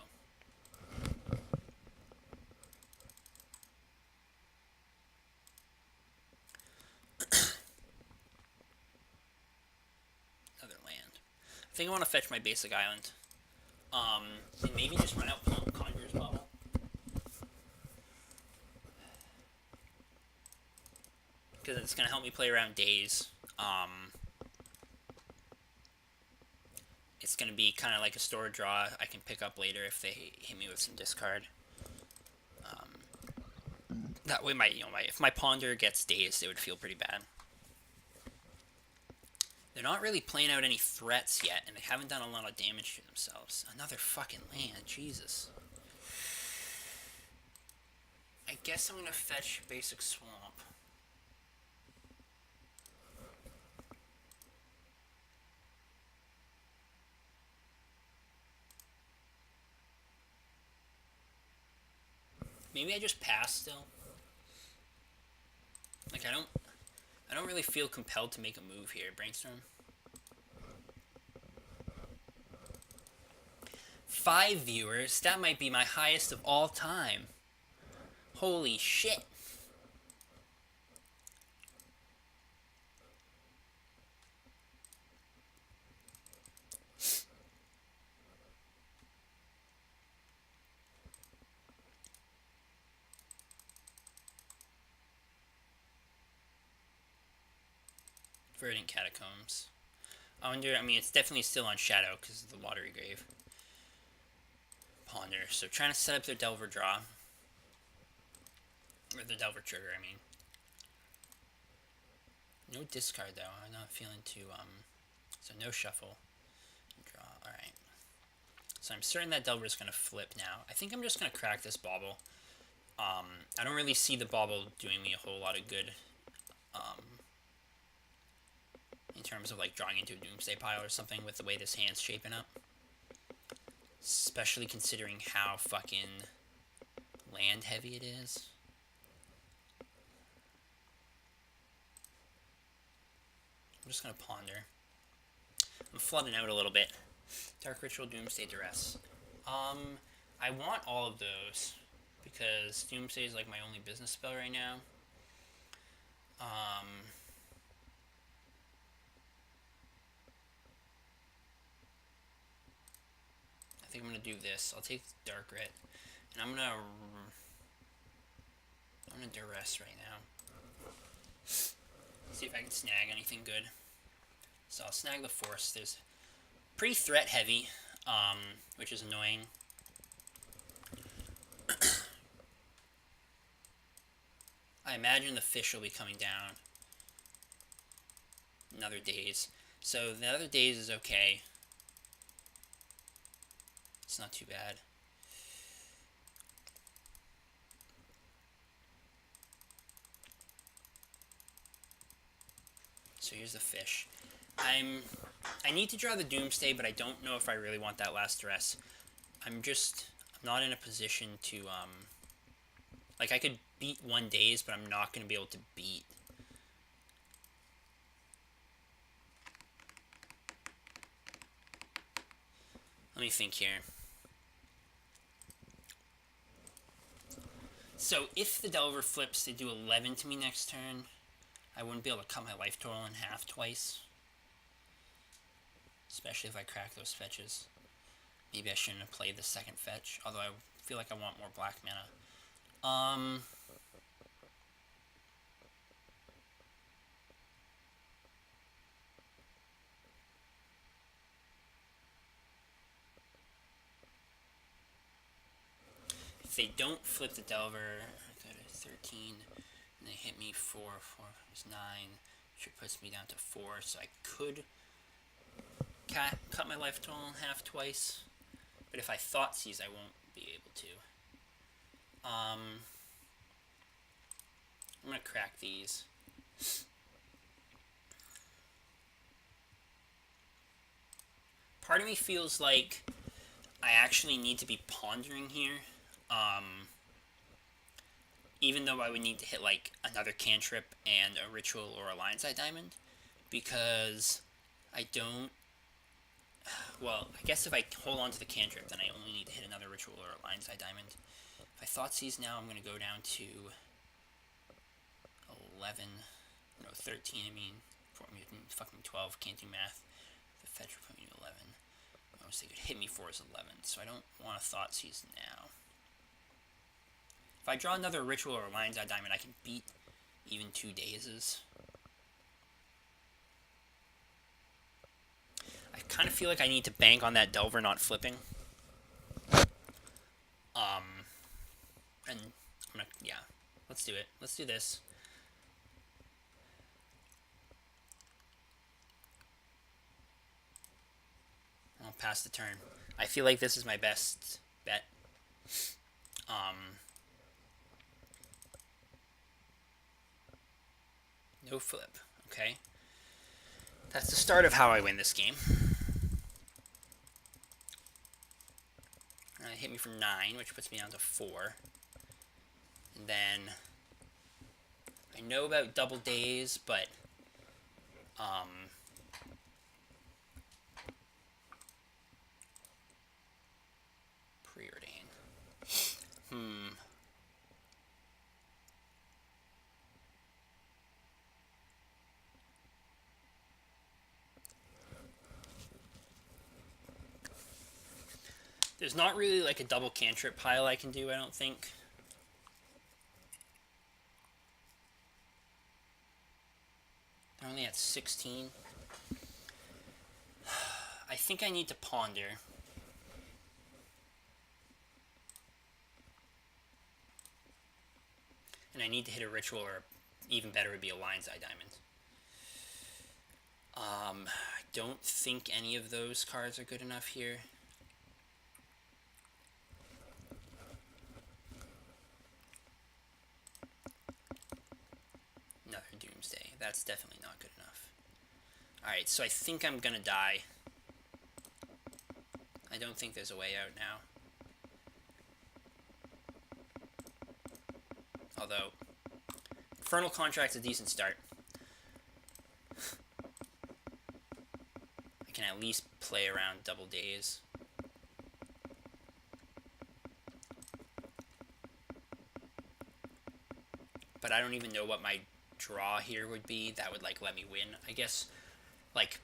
Another land. I think I want to fetch my basic island. And maybe just run out Conjurer's Bauble. Because it's going to help me play around days. It's going to be kind of like a store draw I can pick up later if they hit me with some discard. That way, if my Ponder gets dazed, it would feel pretty bad. They're not really playing out any threats yet, and they haven't done a lot of damage to themselves. Another fucking land, Jesus. I guess I'm gonna fetch basic swamp. Maybe I just pass still. I don't really feel compelled to make a move here. Brainstorm. 5 viewers. That might be my highest of all time. Holy shit. Verdant Catacombs. I mean, it's definitely still on Shadow because of the Watery Grave. Ponder. So trying to set up their Delver draw. Or the Delver trigger, I mean. No discard though. I'm not feeling too so no shuffle. Draw. Alright. So I'm certain that Delver's gonna flip now. I think I'm just gonna crack this bauble. I don't really see the bauble doing me a whole lot of good. In terms of like drawing into a Doomsday pile or something with the way this hand's shaping up. Especially considering how fucking land heavy it is. I'm just gonna ponder. I'm flooding out a little bit. Dark Ritual, Doomsday, Duress. I want all of those because Doomsday is like my only business spell right now. I think I'm gonna do this. I'll take Dark Rit, and I'm gonna Duress right now. See if I can snag anything good. So I'll snag the Force. There's pretty threat heavy, which is annoying. I imagine the fish will be coming down in other days. So the other days is okay. It's not too bad. So here's the fish. I need to draw the Doomsday, but I don't know if I really want that last Duress. I'm not in a position to, like I could beat 1 days, but I'm not going to be able to beat. Let me think here. So if the Delver flips to do 11 to me next turn, I wouldn't be able to cut my life total in half twice. Especially if I crack those fetches. Maybe I shouldn't have played the second fetch, although I feel like I want more black mana. If they don't flip the Delver, I go to 13, and they hit me 4 is 9, which puts me down to 4, so I could cut my life total in half twice, but if I Thoughtseize, I won't be able to. I'm gonna crack these. Part of me feels like I actually need to be pondering here. Even though I would need to hit like another cantrip and a ritual or a Lion's Eye Diamond, because I don't. Well, I guess if I hold on to the cantrip, then I only need to hit another ritual or a Lion's Eye Diamond. If I Thoughtseize now, I'm going to go down to 11, no, 13, I mean, fucking 12, can't do math. The fetch would put me to 11. I was thinking hit me for is 11, so I don't want to Thoughtseize now. If I draw another ritual or a Lion's Eye Diamond, I can beat even 2 dazes. I kind of feel like I need to bank on that Delver not flipping. And I'm gonna, yeah, let's do it. Let's do this. I'll pass the turn. I feel like this is my best bet. No flip. Okay. That's the start of how I win this game. It hit me for 9, which puts me down to 4. And then I know about double days, but preordain. There's not really like a double cantrip pile I can do, I don't think. They're only at 16. I think I need to ponder. And I need to hit a ritual, or even better would be a Lion's Eye Diamond. I don't think any of those cards are good enough here. Another Doomsday. That's definitely not good enough. Alright, so I think I'm gonna die. I don't think there's a way out now. Although, Infernal Contract's a decent start. I can at least play around double days. But I don't even know what my draw here would be that would like let me win. I guess like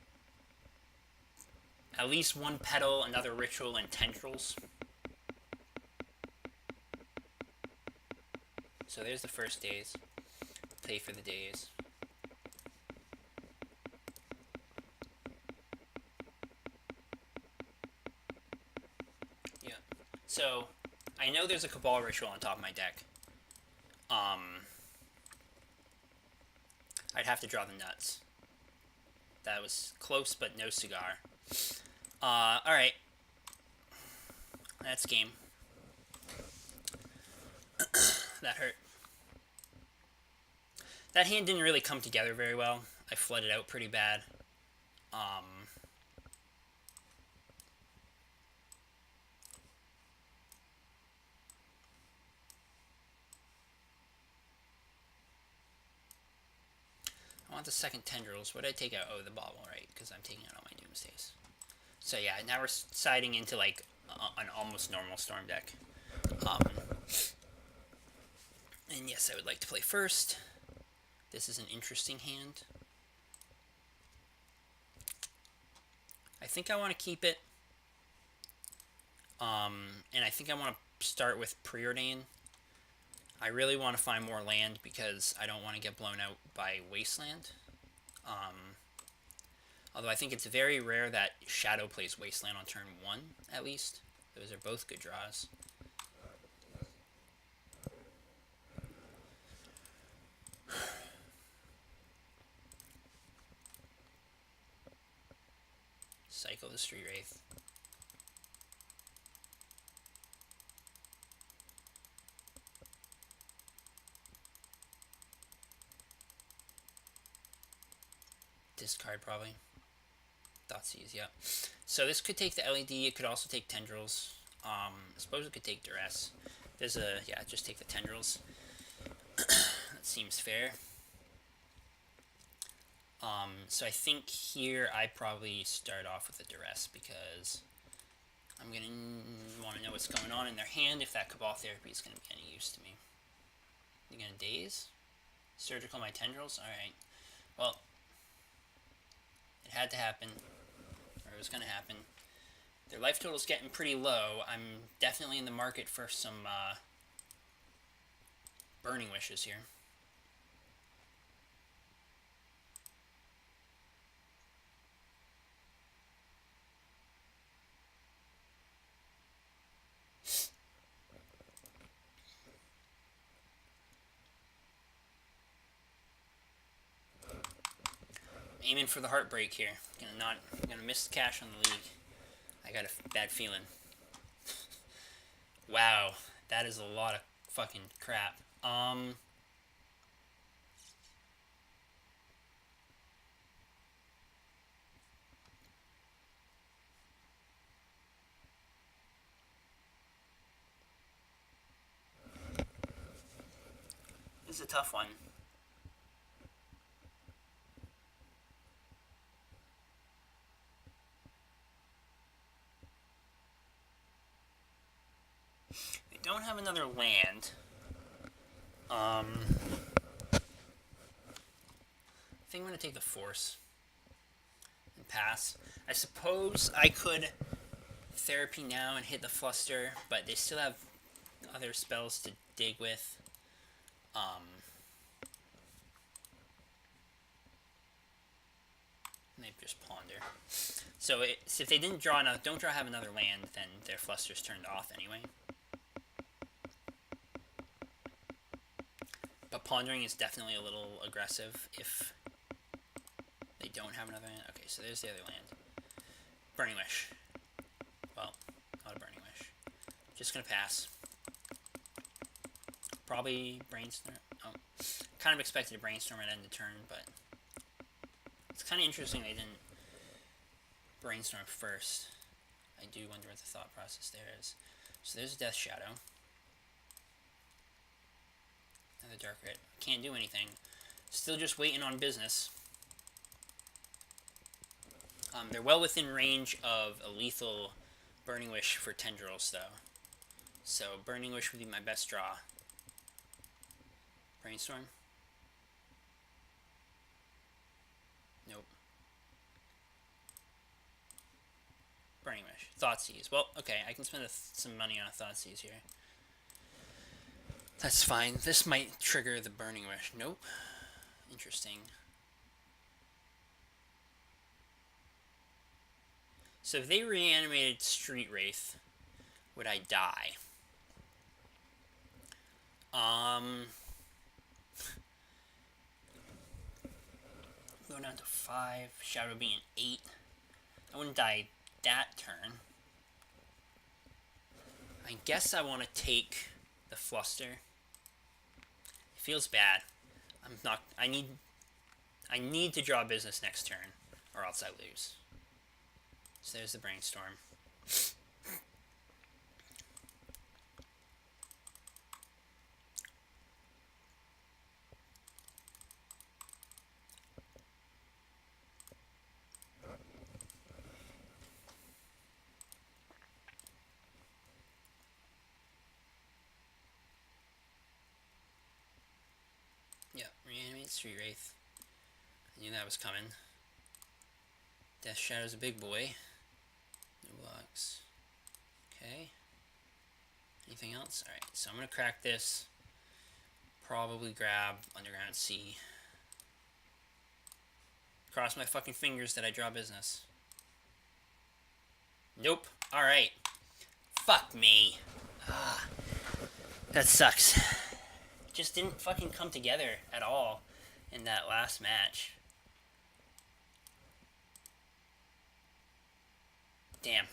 at least one petal, another ritual, and tendrils. So there's the first days. Play for the days. Yeah. So I know there's a Cabal ritual on top of my deck. I'd have to draw the nuts. That was close, but no cigar. Alright. That's game. That hurt. That hand didn't really come together very well. I flooded out pretty bad. I want the second tendrils. What did I take out? Oh, the bauble, right? Because I'm taking out all my Doomsdays. So yeah, now we're siding into like an almost normal Storm deck. And yes, I would like to play first. This is an interesting hand. I think I want to keep it. And I think I want to start with Preordain. I really want to find more land because I don't want to get blown out by Wasteland. Although I think it's very rare that Shadow plays Wasteland on turn 1, at least. Those are both good draws. Cycle the Street Wraith. Discard, probably. Thoughtseize, yeah. So this could take the LED. It could also take Tendrils. I suppose it could take Duress. There's a... yeah, just take the Tendrils. That seems fair. So I think here I probably start off with a Duress because I'm going to want to know what's going on in their hand if that Cabal Therapy is going to be any use to me. You going to Daze? Surgical my Tendrils? Alright. Well, it had to happen. Or it was going to happen. Their life total's getting pretty low. I'm definitely in the market for some Burning Wishes here. Aiming for the heartbreak here. Gonna miss the cash on the league. I got a bad feeling. Wow, that is a lot of fucking crap. This is a tough one. They don't have another land. I think I'm going to take the Force and pass. I suppose I could Therapy now and hit the Fluster, but they still have other spells to dig with. Maybe just Ponder. So if they didn't draw enough, don't have another land, then their Fluster's turned off anyway. But Pondering is definitely a little aggressive if They don't have another land. Okay, so there's the other land. Burning Wish. Well, not a Burning Wish. Just gonna pass. Probably Brainstorm. Oh, kind of expected a Brainstorm at end of turn, but it's kind of interesting they didn't Brainstorm first. I do wonder what the thought process there is. So there's a Death Shadow. Another Dark Rit. Can't do anything. Still just waiting on business. They're well within range of a lethal Burning Wish for Tendrils, though. So Burning Wish would be my best draw. Brainstorm? Nope. Burning Wish. Thoughtseize. Well, okay, I can spend some money on a Thoughtseize here. That's fine. This might trigger the Burning Wish. Nope. Interesting. So if they reanimated Street Wraith, would I die? Go down to 5. Shadow being 8. I wouldn't die that turn. I guess I want to take the Fluster. It feels bad. I'm not. I need to draw business next turn, or else I lose. So there's the Brainstorm. Yep, reanimate Street Wraith. I knew that was coming. Death Shadow's a big boy. No blocks. Okay. Anything else? Alright, so I'm going to crack this. Probably grab Underground Sea. Cross my fucking fingers that I draw business. Nope. Alright. Fuck me. That sucks. Just didn't fucking come together at all in that last match. Damn.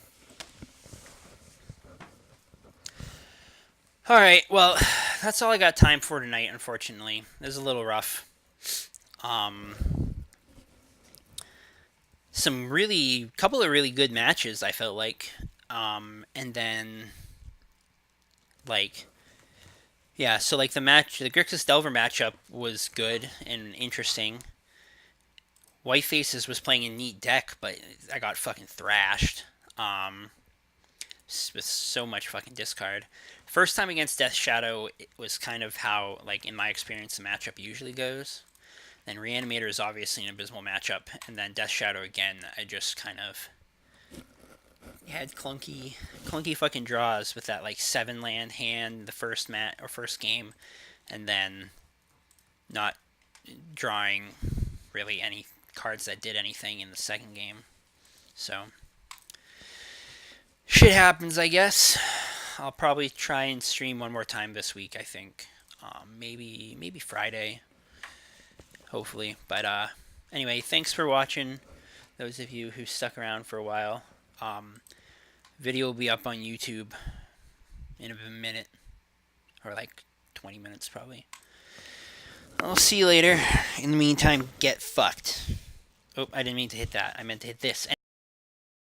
Alright, well, that's all I got time for tonight, unfortunately. It was a little rough. Couple of really good matches, I felt like. And then, yeah, so the Grixis Delver matchup was good and interesting. White Faces was playing a neat deck, but I got fucking thrashed. With so much fucking discard. First time against Death Shadow, it was kind of how, in my experience, the matchup usually goes. Then Reanimator is obviously an abysmal matchup, and then Death Shadow again, I just kind of had clunky fucking draws with that 7-land hand the first game, and then not drawing really any cards that did anything in the second game. So shit happens, I guess. I'll probably try and stream one more time this week, I think. Maybe Friday. Hopefully. But anyway, thanks for watching. Those of you who stuck around for a while. Video will be up on YouTube in a minute. Or 20 minutes probably. I'll see you later. In the meantime, get fucked. Oh, I didn't mean to hit that. I meant to hit this.